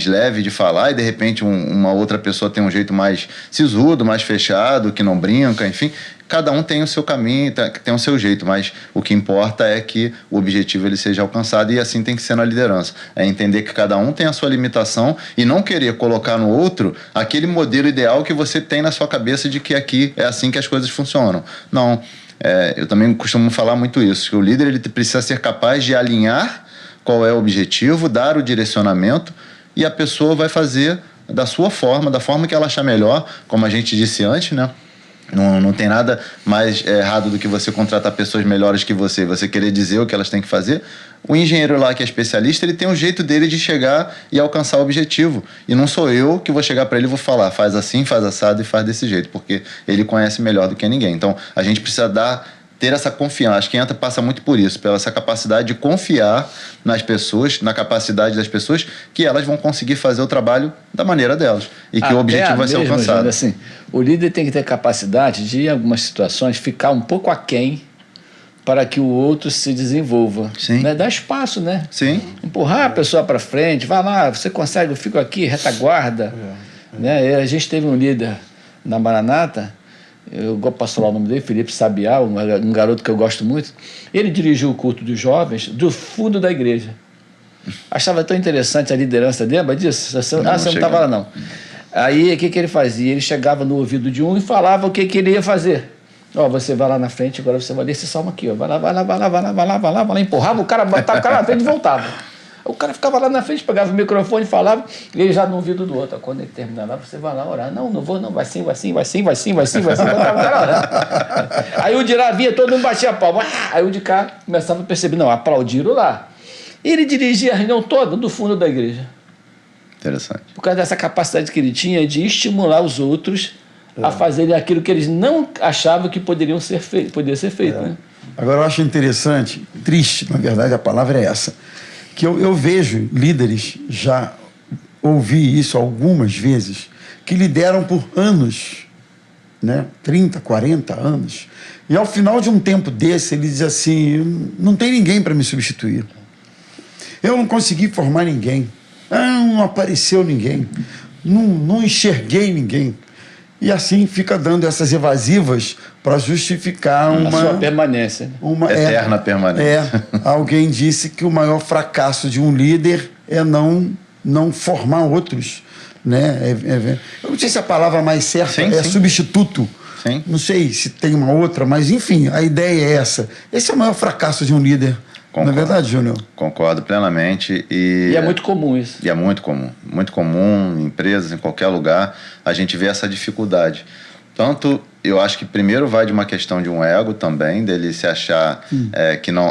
leve de falar, e de repente uma outra pessoa tem um jeito mais sisudo, mais fechado, que não brinca, enfim. Cada um tem o seu caminho, tem o seu jeito, mas o que importa é que o objetivo ele seja alcançado, e assim tem que ser na liderança. É entender que cada um tem a sua limitação e não querer colocar no outro aquele modelo ideal que você tem na sua cabeça de que aqui é assim que as coisas funcionam. Não. Eu também costumo falar muito isso, que o líder ele precisa ser capaz de alinhar qual é o objetivo, dar o direcionamento, e a pessoa vai fazer da sua forma, da forma que ela achar melhor, como a gente disse antes, né? Não tem nada mais errado do que você contratar pessoas melhores que você querer dizer o que elas têm que fazer. O engenheiro lá que é especialista, ele tem um jeito dele de chegar e alcançar o objetivo. E não sou eu que vou chegar para ele e vou falar, faz assim, faz assado e faz desse jeito, porque ele conhece melhor do que ninguém. Então, a gente precisa ter essa confiança. Acho que passa muito por isso, pela essa capacidade de confiar nas pessoas, na capacidade das pessoas, que elas vão conseguir fazer o trabalho da maneira delas e que o objetivo vai ser alcançado. Júlio, assim, o líder tem que ter capacidade de, em algumas situações, ficar um pouco aquém para que o outro se desenvolva. Sim. Né? Dar espaço, né? Sim. Empurrar a pessoa para frente, vai lá, você consegue, eu fico aqui, retaguarda. Né? A gente teve um líder na Maranata, eu posso falar o nome dele, Felipe Sabiá, um garoto que eu gosto muito. Ele dirigiu o culto dos jovens do fundo da igreja. Achava tão interessante a liderança dele, lembra disso? Você não estava lá, não. Aí, o que ele fazia? Ele chegava no ouvido de um e falava o que ele ia fazer. Você vai lá na frente, agora você vai ler esse salmo aqui. Vai lá. Empurrava, o cara botava o cara na frente e voltava. O cara ficava lá na frente, pegava o microfone, falava, e ele já no ouvido do outro. Quando ele terminava, você vai lá orar. Não vou, não, vai sim. Aí o de lá via, todo mundo batia a palma. Aí o de cá começava a perceber, não, aplaudiram lá. E ele dirigia a reunião toda do fundo da igreja. Interessante. Por causa dessa capacidade que ele tinha de estimular os outros a fazerem aquilo que eles não achavam que poderia ser feito. Né? Agora, eu acho interessante, triste, na verdade, a palavra é essa, que eu vejo líderes, já ouvi isso algumas vezes, que lideram por anos, né? 30, 40 anos, e ao final de um tempo desse, ele diz assim, não tem ninguém para me substituir. Eu não consegui formar ninguém. Não apareceu ninguém. Não enxerguei ninguém. E assim fica dando essas evasivas para justificar a sua permanência. Uma eterna permanência. Alguém disse que o maior fracasso de um líder é não formar outros. Né? Eu não sei se a palavra mais certa é substituto. Sim. Não sei se tem uma outra, mas enfim, a ideia é essa. Esse é o maior fracasso de um líder. Concordo. Não é verdade, Júnior? Concordo plenamente. E é muito comum isso. E é muito comum. Muito comum em empresas, em qualquer lugar, a gente vê essa dificuldade. Tanto, eu acho que primeiro vai de uma questão de um ego também, dele se achar,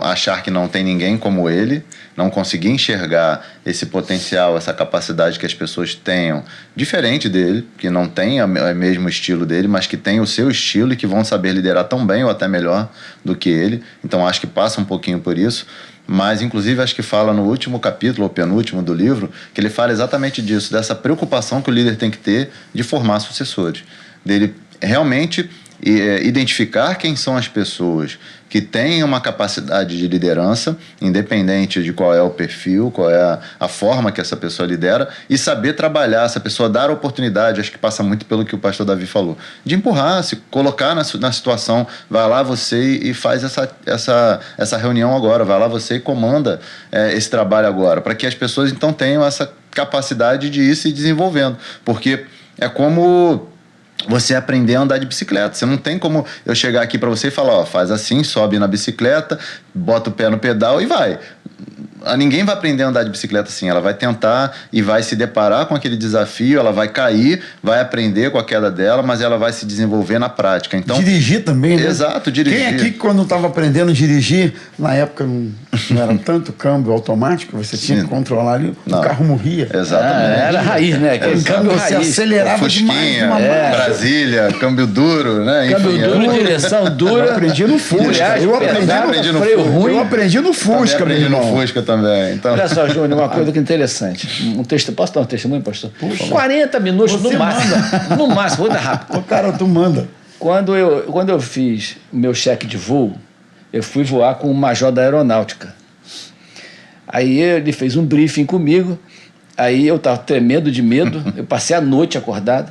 achar que não tem ninguém como ele, não conseguir enxergar esse potencial, essa capacidade que as pessoas tenham, diferente dele, que não tem o mesmo estilo dele, mas que tem o seu estilo e que vão saber liderar tão bem ou até melhor do que ele. Então, acho que passa um pouquinho por isso. Mas, inclusive, acho que fala no último capítulo, ou penúltimo do livro, que ele fala exatamente disso, dessa preocupação que o líder tem que ter de formar sucessores, dele realmente identificar quem são as pessoas que têm uma capacidade de liderança, independente de qual é o perfil, qual é a forma que essa pessoa lidera, e saber trabalhar, essa pessoa dar oportunidade. Acho que passa muito pelo que o pastor Davi falou, de empurrar, se colocar na situação, vai lá você e faz essa reunião agora, vai lá você e comanda esse trabalho agora, para que as pessoas então tenham essa capacidade de ir se desenvolvendo, porque é como você aprender a andar de bicicleta. Você não tem como eu chegar aqui para você e falar, faz assim, sobe na bicicleta, bota o pé no pedal e vai. ninguém vai aprender a andar de bicicleta assim. Ela vai tentar e vai se deparar com aquele desafio, ela vai cair, vai aprender com a queda dela, mas ela vai se desenvolver na prática. Então, dirigir também, né? Exato, dirigir. Quem aqui, quando estava aprendendo a dirigir, na época não era tanto câmbio automático, você tinha que controlar ali, o carro morria. Exatamente. Era raiz, né? Aquele câmbio Você raiz. acelerava demais uma marcha. Brasília, câmbio duro, né? Câmbio Enfim, duro, direção dura. Eu aprendi no Fusca. embreagem Eu aprendi pesada, no freio Fusca. ruim. Eu aprendi no Fusca, meu aprendi no irmão. Fusca também. Então, Olha só, Júnior, uma coisa que é interessante. Um texto, posso dar um testemunho, pastor? 40 minutos Você no máximo. No máximo, vou dar rápido. Ô, cara, tu manda. Quando eu fiz meu cheque de voo, eu fui voar com o major da aeronáutica. Aí ele fez um briefing comigo, aí eu estava tremendo de medo, eu passei a noite acordado.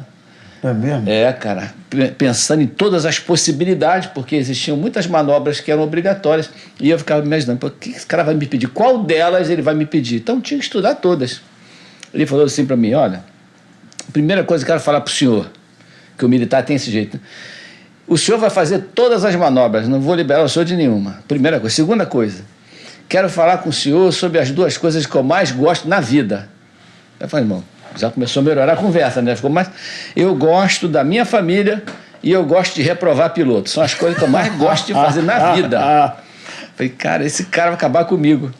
É mesmo? Cara, pensando em todas as possibilidades, porque existiam muitas manobras que eram obrigatórias, e eu ficava imaginando, o que esse cara vai me pedir? Qual delas ele vai me pedir? Então tinha que estudar todas. Ele falou assim para mim, olha, a primeira coisa que eu quero falar para o senhor, que o militar tem esse jeito, né? O senhor vai fazer todas as manobras, não vou liberar o senhor de nenhuma. Primeira coisa. Segunda coisa, quero falar com o senhor sobre as duas coisas que eu mais gosto na vida. Eu falei, irmão, já começou a melhorar a conversa, né? Ficou mais... Eu gosto da minha família e eu gosto de reprovar piloto. São as coisas que eu mais gosto de fazer na vida. Falei, cara, esse cara vai acabar comigo.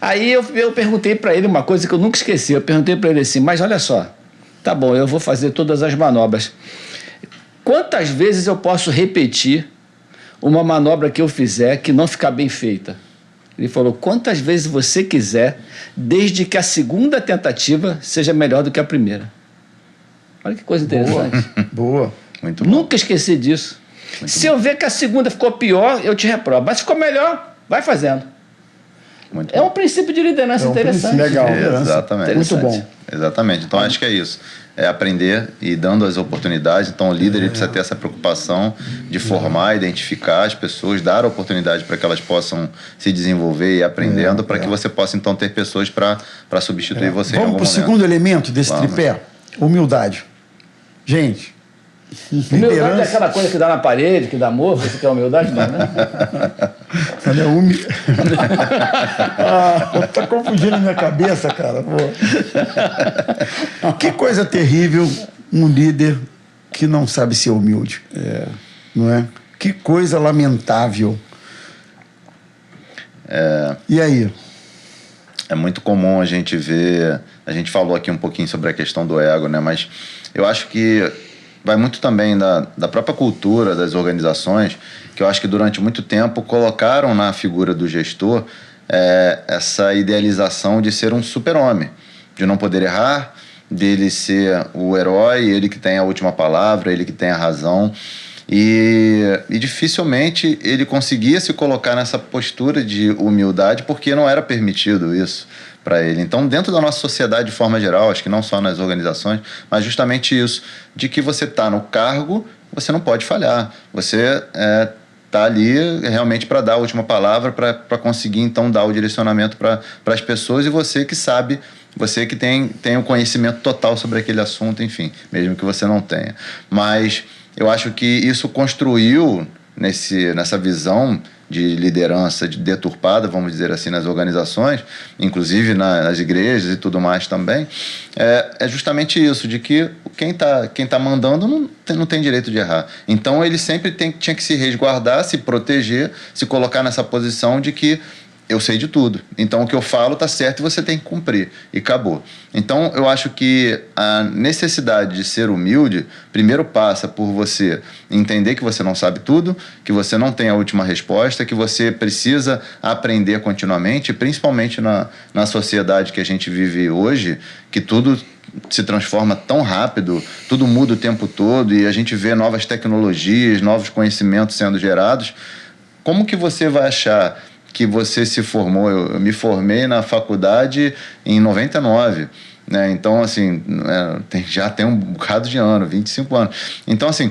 Aí eu perguntei para ele uma coisa que eu nunca esqueci. Eu perguntei para ele assim, mas olha só, tá bom, eu vou fazer todas as manobras. Quantas vezes eu posso repetir uma manobra que eu fizer que não ficar bem feita? Ele falou, quantas vezes você quiser, desde que a segunda tentativa seja melhor do que a primeira. Olha que coisa interessante. Boa. muito bom. Nunca esqueci disso. Se eu ver que a segunda ficou pior, eu te reprovo. Mas se ficou melhor, vai fazendo. Muito É bom. um princípio de liderança interessante. princípio legal. Exatamente. Muito bom. Exatamente. Então, acho que é isso. É aprender e dando as oportunidades. Então, o líder ele precisa ter essa preocupação de formar, identificar as pessoas, dar oportunidade para que elas possam se desenvolver e ir aprendendo, para que você possa, então, ter pessoas para substituir você em Vamos algum para o momento. segundo elemento desse Vamos. tripé? Humildade. Gente, Humildade é liderança... aquela coisa que dá na parede, que dá amor, você quer humildade, não, né? Ela é tá confundindo a minha cabeça, cara. Pô. Que coisa terrível um líder que não sabe ser humilde. Não é? Que coisa lamentável. E aí? É muito comum a gente ver... A gente falou aqui um pouquinho sobre a questão do ego, né? Mas eu acho que vai muito também da própria cultura das organizações, que eu acho que durante muito tempo colocaram na figura do gestor essa idealização de ser um super-homem, de não poder errar, dele ser o herói, ele que tem a última palavra, ele que tem a razão. E dificilmente ele conseguia se colocar nessa postura de humildade, porque não era permitido isso para ele. Então, dentro da nossa sociedade de forma geral, acho que não só nas organizações, mas justamente isso, de que você está no cargo, você não pode falhar. Você está ali realmente para dar a última palavra, para conseguir então dar o direcionamento para as pessoas, e você que sabe, você que tem o conhecimento total sobre aquele assunto, enfim, mesmo que você não tenha. Mas eu acho que isso construiu nessa visão de liderança deturpada, vamos dizer assim, nas organizações, inclusive nas igrejas e tudo mais também, é justamente isso, de que quem tá mandando não tem direito de errar. Então ele sempre tinha que se resguardar, se proteger, se colocar nessa posição de que eu sei de tudo. Então, o que eu falo está certo e você tem que cumprir. E acabou. Então, eu acho que a necessidade de ser humilde, primeiro passa por você entender que você não sabe tudo, que você não tem a última resposta, que você precisa aprender continuamente, principalmente na sociedade que a gente vive hoje, que tudo se transforma tão rápido, tudo muda o tempo todo e a gente vê novas tecnologias, novos conhecimentos sendo gerados. Como que você vai achar que você se formou? Eu me formei na faculdade em 99, né? Então, assim, já tem um bocado de ano, 25 anos. Então, assim,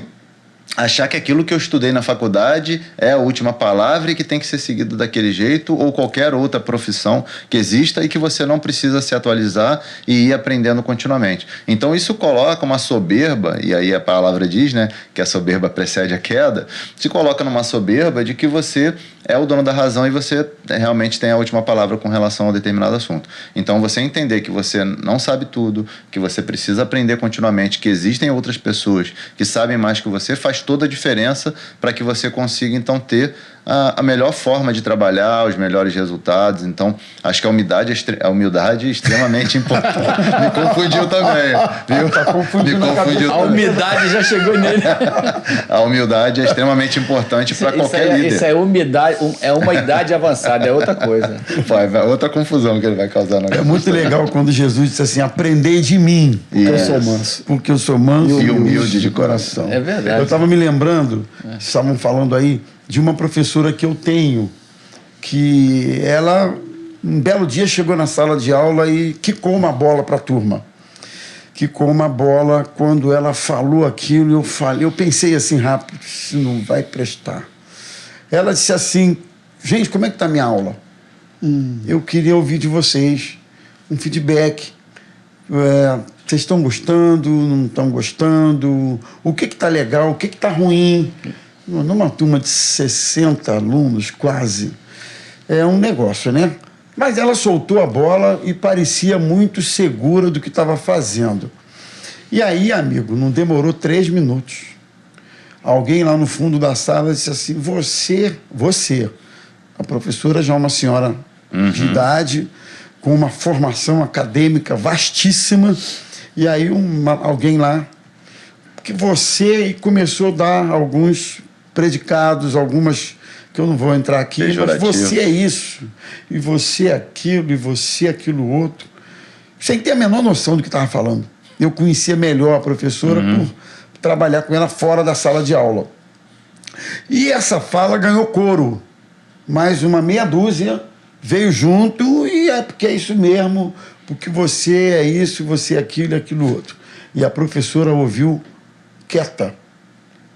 achar que aquilo que eu estudei na faculdade é a última palavra e que tem que ser seguido daquele jeito, ou qualquer outra profissão que exista e que você não precisa se atualizar e ir aprendendo continuamente. Então isso coloca uma soberba, e aí a palavra diz, né, que a soberba precede a queda, se coloca numa soberba de que você é o dono da razão e você realmente tem a última palavra com relação a determinado assunto. Então você entender que você não sabe tudo, que você precisa aprender continuamente, que existem outras pessoas que sabem mais que você, faz toda a diferença para que você consiga então ter a melhor forma de trabalhar, os melhores resultados. Então, acho que a humildade é extremamente importante. Me confundiu também, viu? Tá confundindo Me confundiu A também. umidade já chegou nele. A humildade é extremamente importante para qualquer líder. Isso é umidade, é uma idade avançada, é outra coisa. Vai outra confusão que ele vai causar na É muito legal quando Jesus disse assim: aprendei de mim, Porque eu sou manso. porque eu sou manso E humilde de coração. É verdade. Eu estava me lembrando, estavam falando aí, de uma professora que eu tenho, que ela, um belo dia, chegou na sala de aula e quicou uma bola para a turma. Quicou uma bola. Quando ela falou aquilo, eu pensei assim rápido: isso não vai prestar. Ela disse assim: gente, como é que está a minha aula? Eu queria ouvir de vocês um feedback. Vocês estão gostando, não estão gostando? O que está legal, o que está ruim? Numa turma de 60 alunos, quase, é um negócio, né? Mas ela soltou a bola e parecia muito segura do que estava fazendo. E aí, amigo, não demorou 3 minutos. Alguém lá no fundo da sala disse assim: você, a professora já é uma senhora de idade, com uma formação acadêmica vastíssima, e aí alguém lá, que você começou a dar alguns predicados, algumas que eu não vou entrar aqui, mas você é isso, e você é aquilo, e você é aquilo outro, sem ter a menor noção do que estava falando. Eu conhecia melhor a professora por trabalhar com ela fora da sala de aula. E essa fala ganhou coro. Mais uma meia dúzia veio junto, e é porque é isso mesmo, porque você é isso, você é aquilo e aquilo outro. E a professora ouviu quieta,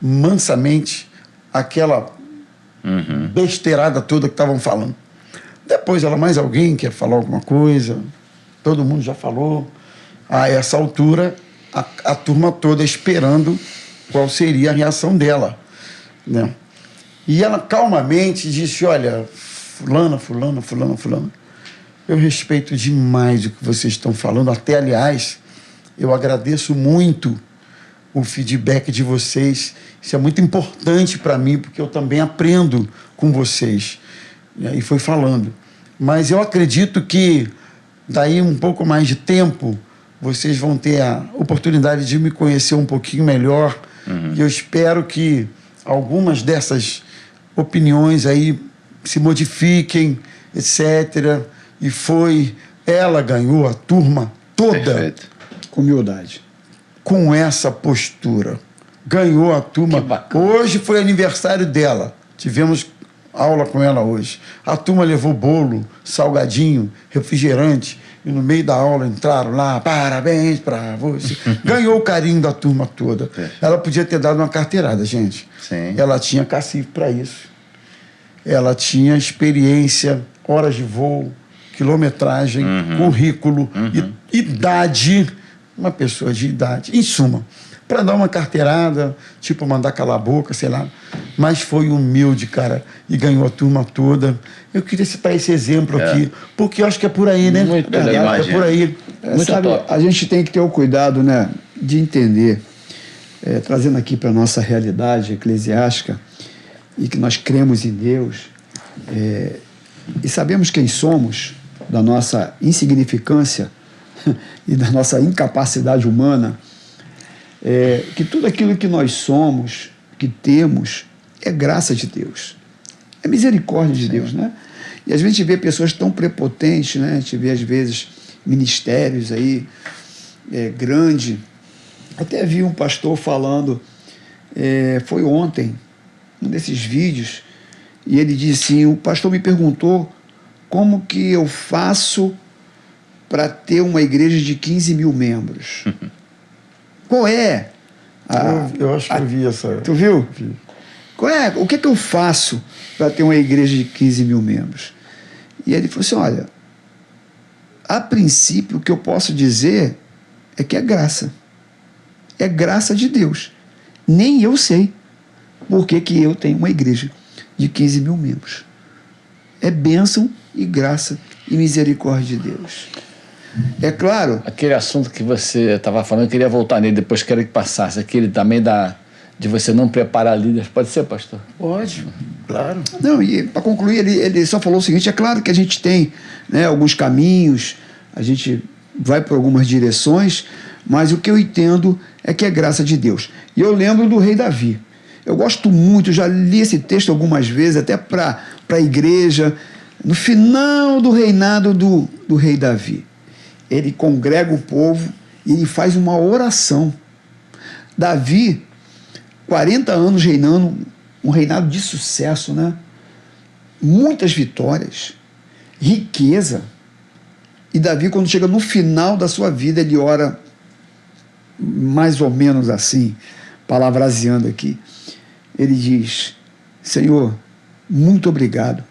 mansamente, aquela besteirada toda que estavam falando. Depois mais alguém quer falar alguma coisa, todo mundo já falou. A essa altura, a turma toda esperando qual seria a reação dela, né? E ela calmamente disse: olha, fulana, eu respeito demais o que vocês estão falando, até, aliás, eu agradeço muito o feedback de vocês. Isso é muito importante para mim, porque eu também aprendo com vocês. E aí foi falando. Mas eu acredito que daí um pouco mais de tempo vocês vão ter a oportunidade de me conhecer um pouquinho melhor. E eu espero que algumas dessas opiniões aí se modifiquem, etc. E ela ganhou a turma toda. Perfeito. Com humildade. Com essa postura. Ganhou a turma. Que bacana. Hoje foi aniversário dela. Tivemos aula com ela hoje. A turma levou bolo, salgadinho, refrigerante. E no meio da aula entraram lá: parabéns para você. Ganhou o carinho da turma toda. Ela podia ter dado uma carteirada, gente. Sim. Ela tinha cacife para isso. Ela tinha experiência, horas de voo, quilometragem, currículo, idade. Uma pessoa de idade, em suma, para dar uma carteirada, tipo mandar calar a boca, sei lá. Mas foi humilde, cara, e ganhou a turma toda. Eu queria citar esse exemplo aqui, porque eu acho que é por aí, né? Muito legal, é por aí. Muito Sabe, top. a gente tem que ter o cuidado, né, de entender, trazendo aqui para a nossa realidade eclesiástica, e que nós cremos em Deus, e sabemos quem somos, da nossa insignificância e da nossa incapacidade humana, que tudo aquilo que nós somos, que temos, é graça de Deus, é misericórdia de Deus, né? E às vezes a gente vê pessoas tão prepotentes, né? A gente vê às vezes ministérios aí grande. Até vi um pastor falando, foi ontem, um desses vídeos, e ele disse assim: o pastor me perguntou como que eu faço para ter uma igreja de 15 mil membros. Qual é Eu acho que eu vi essa. Tu viu? Vi. O que eu faço para ter uma igreja de 15 mil membros? E ele falou assim, olha, a princípio o que eu posso dizer é que é graça. É graça de Deus. Nem eu sei por que eu tenho uma igreja de 15 mil membros. É bênção e graça e misericórdia de Deus. É claro... Aquele assunto que você estava falando, eu queria voltar nele, depois quero que passasse, aquele também de você não preparar líderes. Pode ser, pastor? Pode, claro. Não, e para concluir, ele só falou o seguinte, é claro que a gente tem, né, alguns caminhos, a gente vai por algumas direções, mas o que eu entendo é que é graça de Deus. E eu lembro do rei Davi. Eu gosto muito, já li esse texto algumas vezes, até para a igreja, no final do reinado do rei Davi. Ele congrega o povo e ele faz uma oração. Davi, 40 anos reinando, um reinado de sucesso, né? Muitas vitórias, riqueza. E Davi, quando chega no final da sua vida, ele ora mais ou menos assim, palavraseando aqui. Ele diz, Senhor, muito obrigado,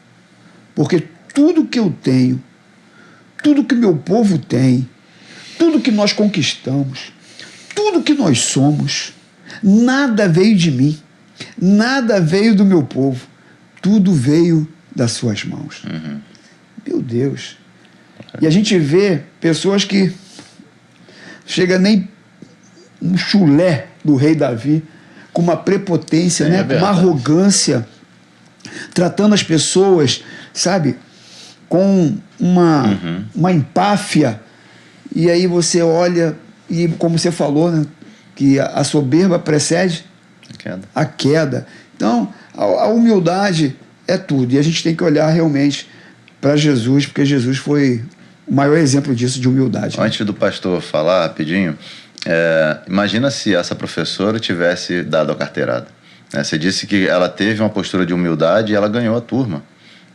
porque tudo que eu tenho, tudo que meu povo tem, tudo que nós conquistamos, tudo que nós somos, nada veio de mim, nada veio do meu povo, tudo veio das suas mãos. Meu Deus. E a gente vê pessoas que chega nem um chulé do rei Davi, com uma prepotência, né? Com uma arrogância, tratando as pessoas, sabe, com uma empáfia. E aí você olha, e como você falou, né, que a soberba precede a queda. Então, a humildade é tudo. E a gente tem que olhar realmente para Jesus, porque Jesus foi o maior exemplo disso, de humildade. Antes do pastor falar, rapidinho, imagina se essa professora tivesse dado a carteirada. Você disse que ela teve uma postura de humildade e ela ganhou a turma.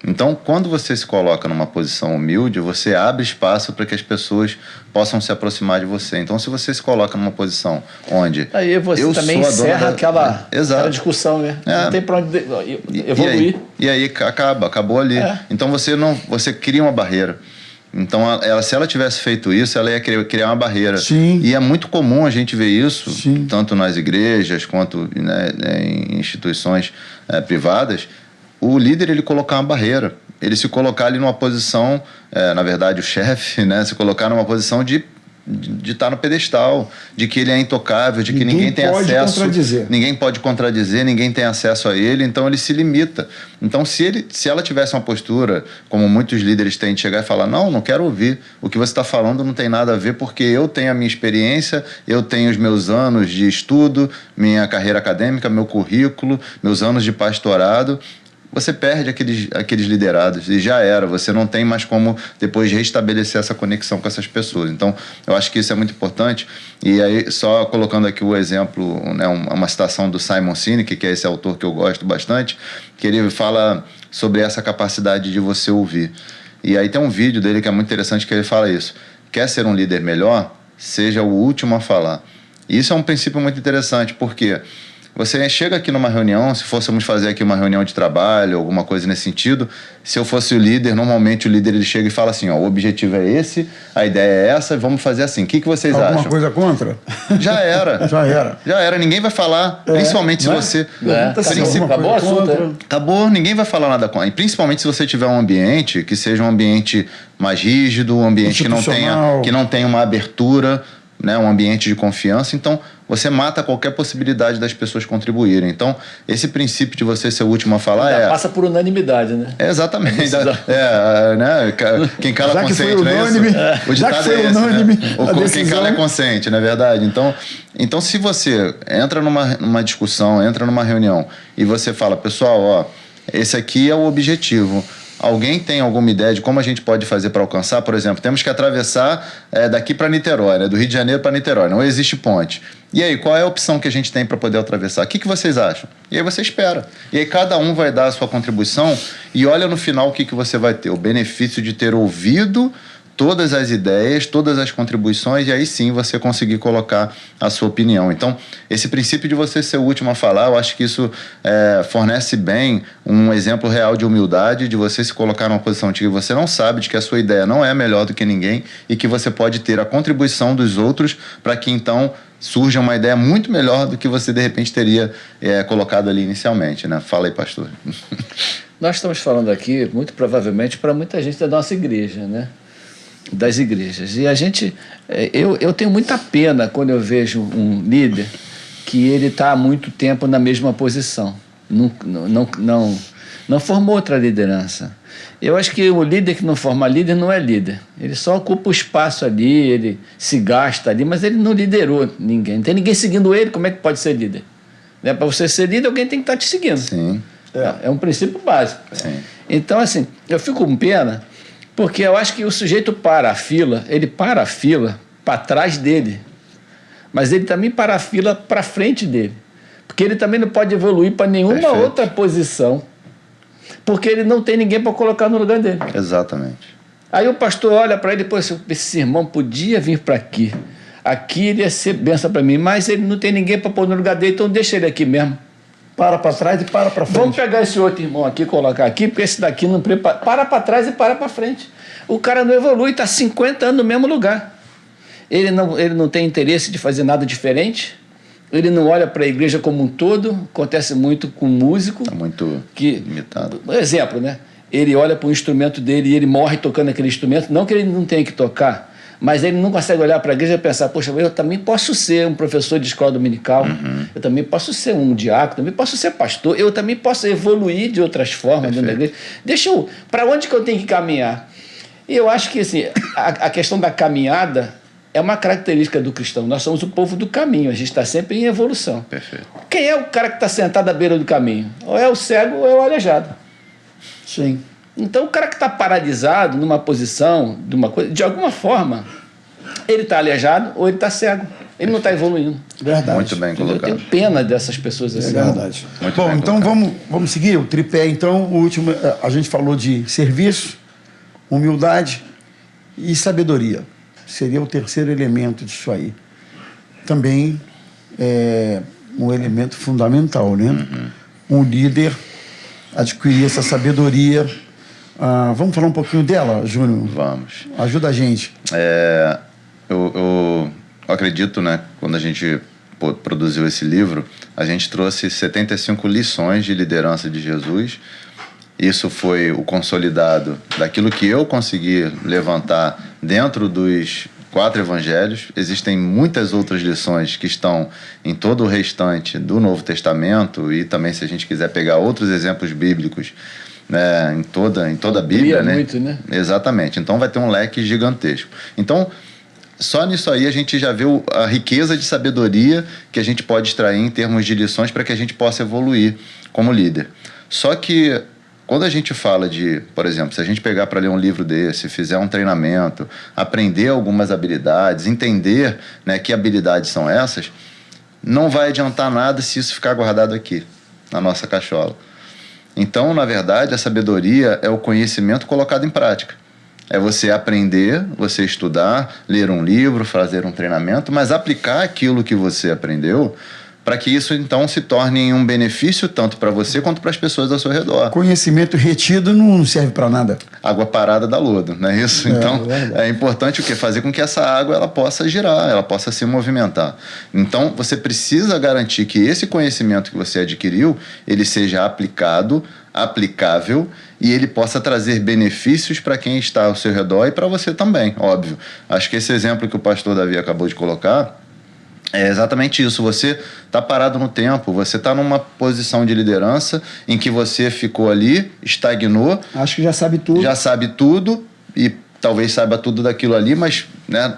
Então, quando você se coloca numa posição humilde, você abre espaço para que as pessoas possam se aproximar de você. Então, se você se coloca numa posição onde... Aí você também encerra aquela discussão, né? Não tem para onde evoluir. E aí acabou ali. Então, você cria uma barreira. Então, se ela tivesse feito isso, ela ia criar uma barreira. Sim. E é muito comum a gente ver isso, Sim. tanto nas igrejas quanto, né, em instituições privadas. O líder, ele colocar uma barreira. Ele se colocar ali numa posição, na verdade, o chefe, né, se colocar numa posição de estar no pedestal, de que ele é intocável, de que ninguém tem acesso. Ninguém pode contradizer, ninguém tem acesso a ele, então ele se limita. Então, se ela tivesse uma postura, como muitos líderes têm, de chegar e falar, não quero ouvir, o que você está falando não tem nada a ver, porque eu tenho a minha experiência, eu tenho os meus anos de estudo, minha carreira acadêmica, meu currículo, meus anos de pastorado. Você perde aqueles liderados e já era. Você não tem mais como depois restabelecer essa conexão com essas pessoas. Então, eu acho que isso é muito importante. E aí, só colocando aqui o exemplo, né, uma citação do Simon Sinek, que é esse autor que eu gosto bastante, que ele fala sobre essa capacidade de você ouvir. E aí tem um vídeo dele que é muito interessante, que ele fala isso. Quer ser um líder melhor? Seja o último a falar. E isso é um princípio muito interessante, porque... Você chega aqui numa reunião, se fôssemos fazer aqui uma reunião de trabalho, alguma coisa nesse sentido, se eu fosse o líder, normalmente o líder ele chega e fala assim, o objetivo é esse, a ideia é essa, vamos fazer assim. O que vocês acham? Alguma coisa contra? Já era. Já era. Ninguém vai falar, principalmente se você... Acabou o assunto. Acabou, ninguém vai falar nada contra. E principalmente se você tiver um ambiente que seja um ambiente mais rígido, um ambiente que não tenha uma abertura, né, um ambiente de confiança. Então, você mata qualquer possibilidade das pessoas contribuírem. Então, esse princípio de você ser o último a falar passa por unanimidade, né? Exatamente. Né? Quem cala consente, não é isso? O ditado é esse, né? Quem cala é consente, não é verdade? Então, se você entra numa discussão, entra numa reunião e você fala, pessoal, esse aqui é o objetivo. Alguém tem alguma ideia de como a gente pode fazer para alcançar? Por exemplo, temos que atravessar daqui para Niterói, né? Do Rio de Janeiro para Niterói. Não existe ponte. E aí, qual é a opção que a gente tem para poder atravessar? O que vocês acham? E aí você espera. E aí cada um vai dar a sua contribuição e olha no final o que você vai ter. O benefício de ter ouvido todas as ideias, todas as contribuições, e aí sim você conseguir colocar a sua opinião. Então, esse princípio de você ser o último a falar, eu acho que isso fornece bem um exemplo real de humildade, de você se colocar numa posição de que você não sabe, de que a sua ideia não é melhor do que ninguém e que você pode ter a contribuição dos outros para que então surja uma ideia muito melhor do que você de repente teria colocado ali inicialmente, né? Fala aí, pastor. Nós estamos falando aqui, muito provavelmente, para muita gente da nossa igreja, né? Das igrejas. E a gente, eu tenho muita pena quando eu vejo um líder que ele está há muito tempo na mesma posição. Não formou outra liderança. Eu acho que o líder que não forma líder não é líder. Ele só ocupa o espaço ali, ele se gasta ali, mas ele não liderou ninguém. Não tem ninguém seguindo ele, como é que pode ser líder? Né? Para você ser líder, alguém tem que estar te seguindo. Sim. É um princípio básico. Sim. Então, assim, eu fico com pena, porque eu acho que o sujeito para a fila para trás dele, mas ele também para a fila para frente dele. Porque ele também não pode evoluir para nenhuma Perfeito. outra posição, porque ele não tem ninguém para colocar no lugar dele. Exatamente. Aí o pastor olha para ele e depois, esse irmão podia vir para aqui. Aqui ele ia ser benção para mim, mas ele não tem ninguém para pôr no lugar dele, então deixa ele aqui mesmo. Para trás e para frente. Vamos pegar esse outro irmão aqui, colocar aqui, porque esse daqui não prepara. Para trás e para frente. O cara não evolui, está 50 anos no mesmo lugar. Ele não tem interesse de fazer nada diferente. Ele não olha para a igreja como um todo. Acontece muito com músico. Está muito limitado. Por exemplo, né? Ele olha para o instrumento dele e ele morre tocando aquele instrumento. Não que ele não tenha que tocar, mas ele não consegue olhar para a igreja e pensar, poxa, eu também posso ser um professor de escola dominical, eu também posso ser um diácono, também posso ser pastor, eu também posso evoluir de outras formas dentro da igreja. Para onde que eu tenho que caminhar? E eu acho que assim, a questão da caminhada é uma característica do cristão. Nós somos o povo do caminho, a gente está sempre em evolução. Perfeito. Quem é o cara que está sentado à beira do caminho? Ou é o cego ou é o aleijado. Sim. Então, o cara que está paralisado numa posição, de alguma forma, ele está aleijado ou ele está cego. Ele não está evoluindo. Verdade. Muito bem Eu colocado. tenho pena dessas pessoas assim. É verdade. Muito Bom, bem então colocado. vamos seguir o tripé. Então, o último, a gente falou de serviço, humildade e sabedoria. Seria o terceiro elemento disso aí. Também é um elemento fundamental, né? Um líder adquirir essa sabedoria. Vamos falar um pouquinho dela, Júnior? Vamos. Ajuda a gente. Eu acredito, né, quando a gente produziu esse livro, a gente trouxe 75 lições de liderança de Jesus. Isso foi o consolidado daquilo que eu consegui levantar dentro dos 4 evangelhos. Existem muitas outras lições que estão em todo o restante do Novo Testamento e também, se a gente quiser pegar outros exemplos bíblicos, né, em toda a Bíblia, né? Muito, né? Exatamente. Então vai ter um leque gigantesco. Então, só nisso aí a gente já vê a riqueza de sabedoria que a gente pode extrair em termos de lições para que a gente possa evoluir como líder. Só que quando a gente fala de, por exemplo, se a gente pegar para ler um livro desse, fizer um treinamento, aprender algumas habilidades, entender, né, que habilidades são essas, não vai adiantar nada se isso ficar guardado aqui, na nossa cachola. Então, na verdade, a sabedoria é o conhecimento colocado em prática. É você aprender, você estudar, ler um livro, fazer um treinamento, mas aplicar aquilo que você aprendeu para que isso, então, se torne um benefício tanto para você quanto para as pessoas ao seu redor. Conhecimento retido não serve para nada. Água parada dá lodo, não é isso? Então, é importante o quê? Fazer com que essa água ela possa girar, ela possa se movimentar. Então, você precisa garantir que esse conhecimento que você adquiriu, ele seja aplicável e ele possa trazer benefícios para quem está ao seu redor e para você também, óbvio. Acho que esse exemplo que o pastor Davi acabou de colocar é exatamente isso. Você está parado no tempo, você está numa posição de liderança em que você ficou ali, estagnou. Acho que já sabe tudo. Já sabe tudo e talvez saiba tudo daquilo ali, mas, né,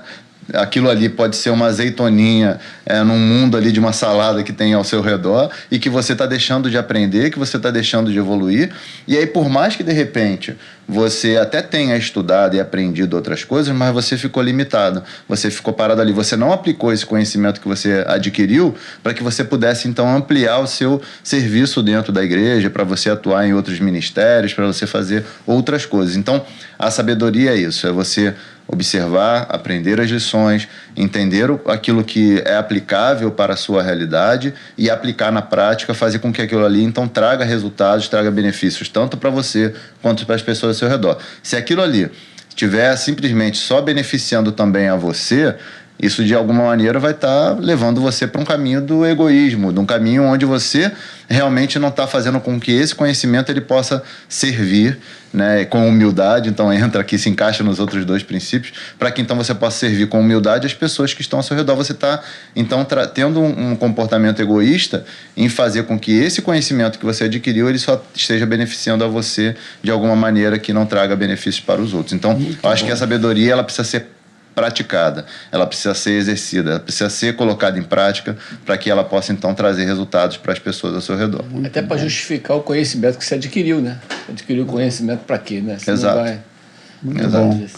aquilo ali pode ser uma azeitoninha num mundo ali de uma salada que tem ao seu redor e que você está deixando de aprender, que você está deixando de evoluir. E aí, por mais que de repente você até tenha estudado e aprendido outras coisas, mas você ficou limitado, você ficou parado ali, você não aplicou esse conhecimento que você adquiriu para que você pudesse então ampliar o seu serviço dentro da igreja, para você atuar em outros ministérios, para você fazer outras coisas. Então, a sabedoria é isso, é você observar, aprender as lições, entender aquilo que é aplicável para a sua realidade e aplicar na prática, fazer com que aquilo ali então traga resultados, traga benefícios tanto para você quanto para as pessoas ao seu redor. Se aquilo ali estiver simplesmente só beneficiando também a você, isso de alguma maneira vai estar levando você para um caminho do egoísmo, de um caminho onde você realmente não está fazendo com que esse conhecimento ele possa servir, né, com humildade. Então entra aqui, se encaixa nos outros dois princípios, para que então você possa servir com humildade as pessoas que estão ao seu redor. Você está então tendo um comportamento egoísta em fazer com que esse conhecimento que você adquiriu ele só esteja beneficiando a você de alguma maneira que não traga benefícios para os outros. Então eu acho que a sabedoria ela precisa ser praticada, ela precisa ser exercida, ela precisa ser colocada em prática para que ela possa então trazer resultados para as pessoas ao seu redor. Até para justificar o conhecimento que você adquiriu, né? Adquiriu conhecimento para quê, né? Você Exato. Não vai...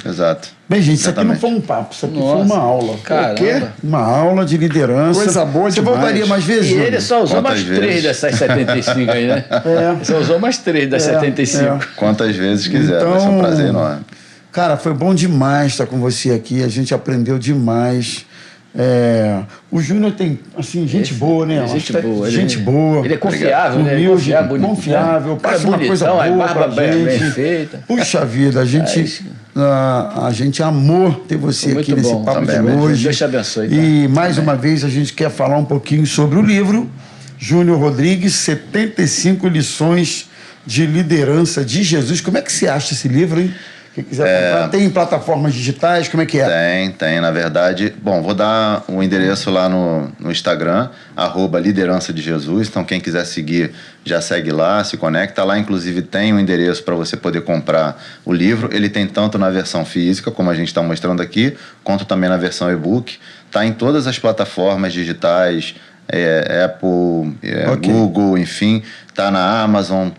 Exato. Bem, gente, isso aqui não Exatamente. foi um papo, isso aqui Nossa, foi uma aula. caramba. O quê? Uma aula de liderança. Coisa boa Você demais. voltaria mais vezes, E Júnior? ele só usou Quantas mais 3 vezes? dessas 75 aí, né? Ele só usou mais 3 das 75. Quantas vezes quiser, Então, vai ser um prazer enorme. Cara, foi bom demais estar com você aqui. A gente aprendeu demais. O Júnior tem, assim, gente boa, né? Gente boa. Gente boa. Ele é confiável, né? Ele é Humilde, confiável, bonito, confiável. né? Cara Passa uma coisa bonitão, boa a barba pra bem gente. feita. Puxa vida, a gente amou ter você Foi aqui muito nesse bom papo também, de hoje. Deus te abençoe, tá? E mais uma vez a gente quer falar um pouquinho sobre o livro Júnior Rodrigues, 75 lições de liderança de Jesus. Como é que você acha esse livro, hein? Quem quiser comprar, tem em plataformas digitais, como é que é? Tem, na verdade. Bom, vou dar o endereço lá no Instagram, @liderança de Jesus. Então, quem quiser seguir, já segue lá, se conecta. Lá, inclusive, tem um endereço para você poder comprar o livro. Ele tem tanto na versão física, como a gente está mostrando aqui, quanto também na versão e-book. Está em todas as plataformas digitais, Apple, Ok. Google, enfim. Está na Amazon.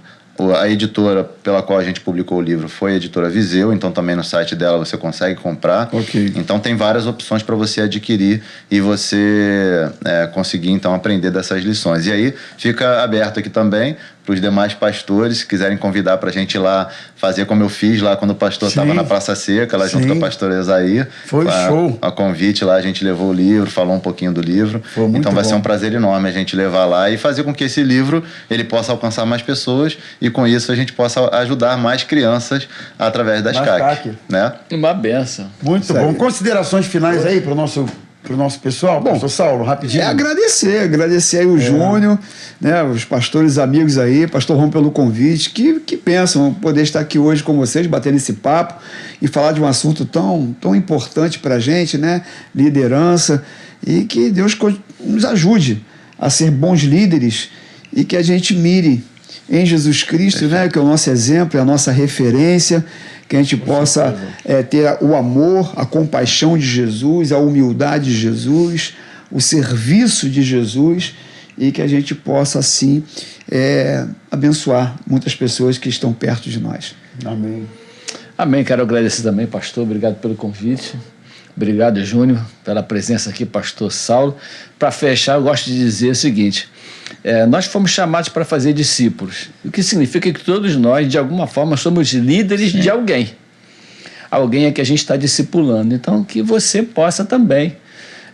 A editora pela qual a gente publicou o livro foi a editora Viseu, então também no site dela você consegue comprar. Ok. Então tem várias opções para você adquirir e você conseguir então aprender dessas lições. E aí fica aberto aqui também para os demais pastores, se quiserem convidar para a gente ir lá fazer como eu fiz lá quando o pastor estava Sim. na Praça Seca, lá junto Sim. com a pastora Esaí. Foi show. A convite lá, a gente levou o livro, falou um pouquinho do livro. Foi muito Então vai ser bom. um prazer enorme a gente levar lá e fazer com que esse livro ele possa alcançar mais pessoas e com isso a gente possa ajudar mais crianças através das Mais CAC, CAC. né? Uma benção. Muito Sério. bom. Considerações finais aí para o nosso pessoal? Pastor Saulo, rapidinho. Agradecer aí o Júnior, né, os pastores amigos aí, pastor Rom pelo convite, que pensam poder estar aqui hoje com vocês, batendo esse papo e falar de um assunto tão importante para a gente, né, liderança, e que Deus nos ajude a ser bons líderes e que a gente mire em Jesus Cristo, né, que é o nosso exemplo, é a nossa referência, que a gente possa ter o amor, a compaixão de Jesus, a humildade de Jesus, o serviço de Jesus, e que a gente possa, assim, abençoar muitas pessoas que estão perto de nós. Amém. Amém. Quero agradecer também, pastor. Obrigado pelo convite. Obrigado, Júnior, pela presença aqui, pastor Saulo. Para fechar, eu gosto de dizer o seguinte: nós fomos chamados para fazer discípulos, o que significa que todos nós, de alguma forma, somos líderes de alguém. Alguém é que a gente está discipulando. Então, que você possa também,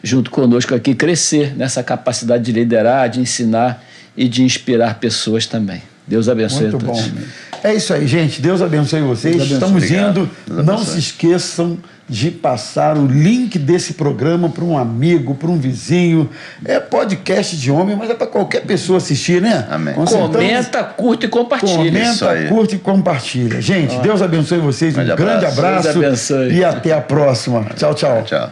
junto conosco aqui, crescer nessa capacidade de liderar, de ensinar e de inspirar pessoas também. Deus abençoe Muito a todos. bom. É isso aí, gente. Deus abençoe vocês. Deus abençoe. Estamos Obrigado. indo. Deus Não abençoe. se esqueçam de passar o link desse programa para um amigo, para um vizinho. É podcast de homem, mas é para qualquer pessoa assistir, né? Amém. Consertamos- Comenta, curta e compartilha. Isso Comenta, aí. curte e compartilha. Gente, Deus abençoe vocês. Um Grande grande abraço. abraço. Deus abençoe. E até a próxima. Tchau, tchau. Tchau.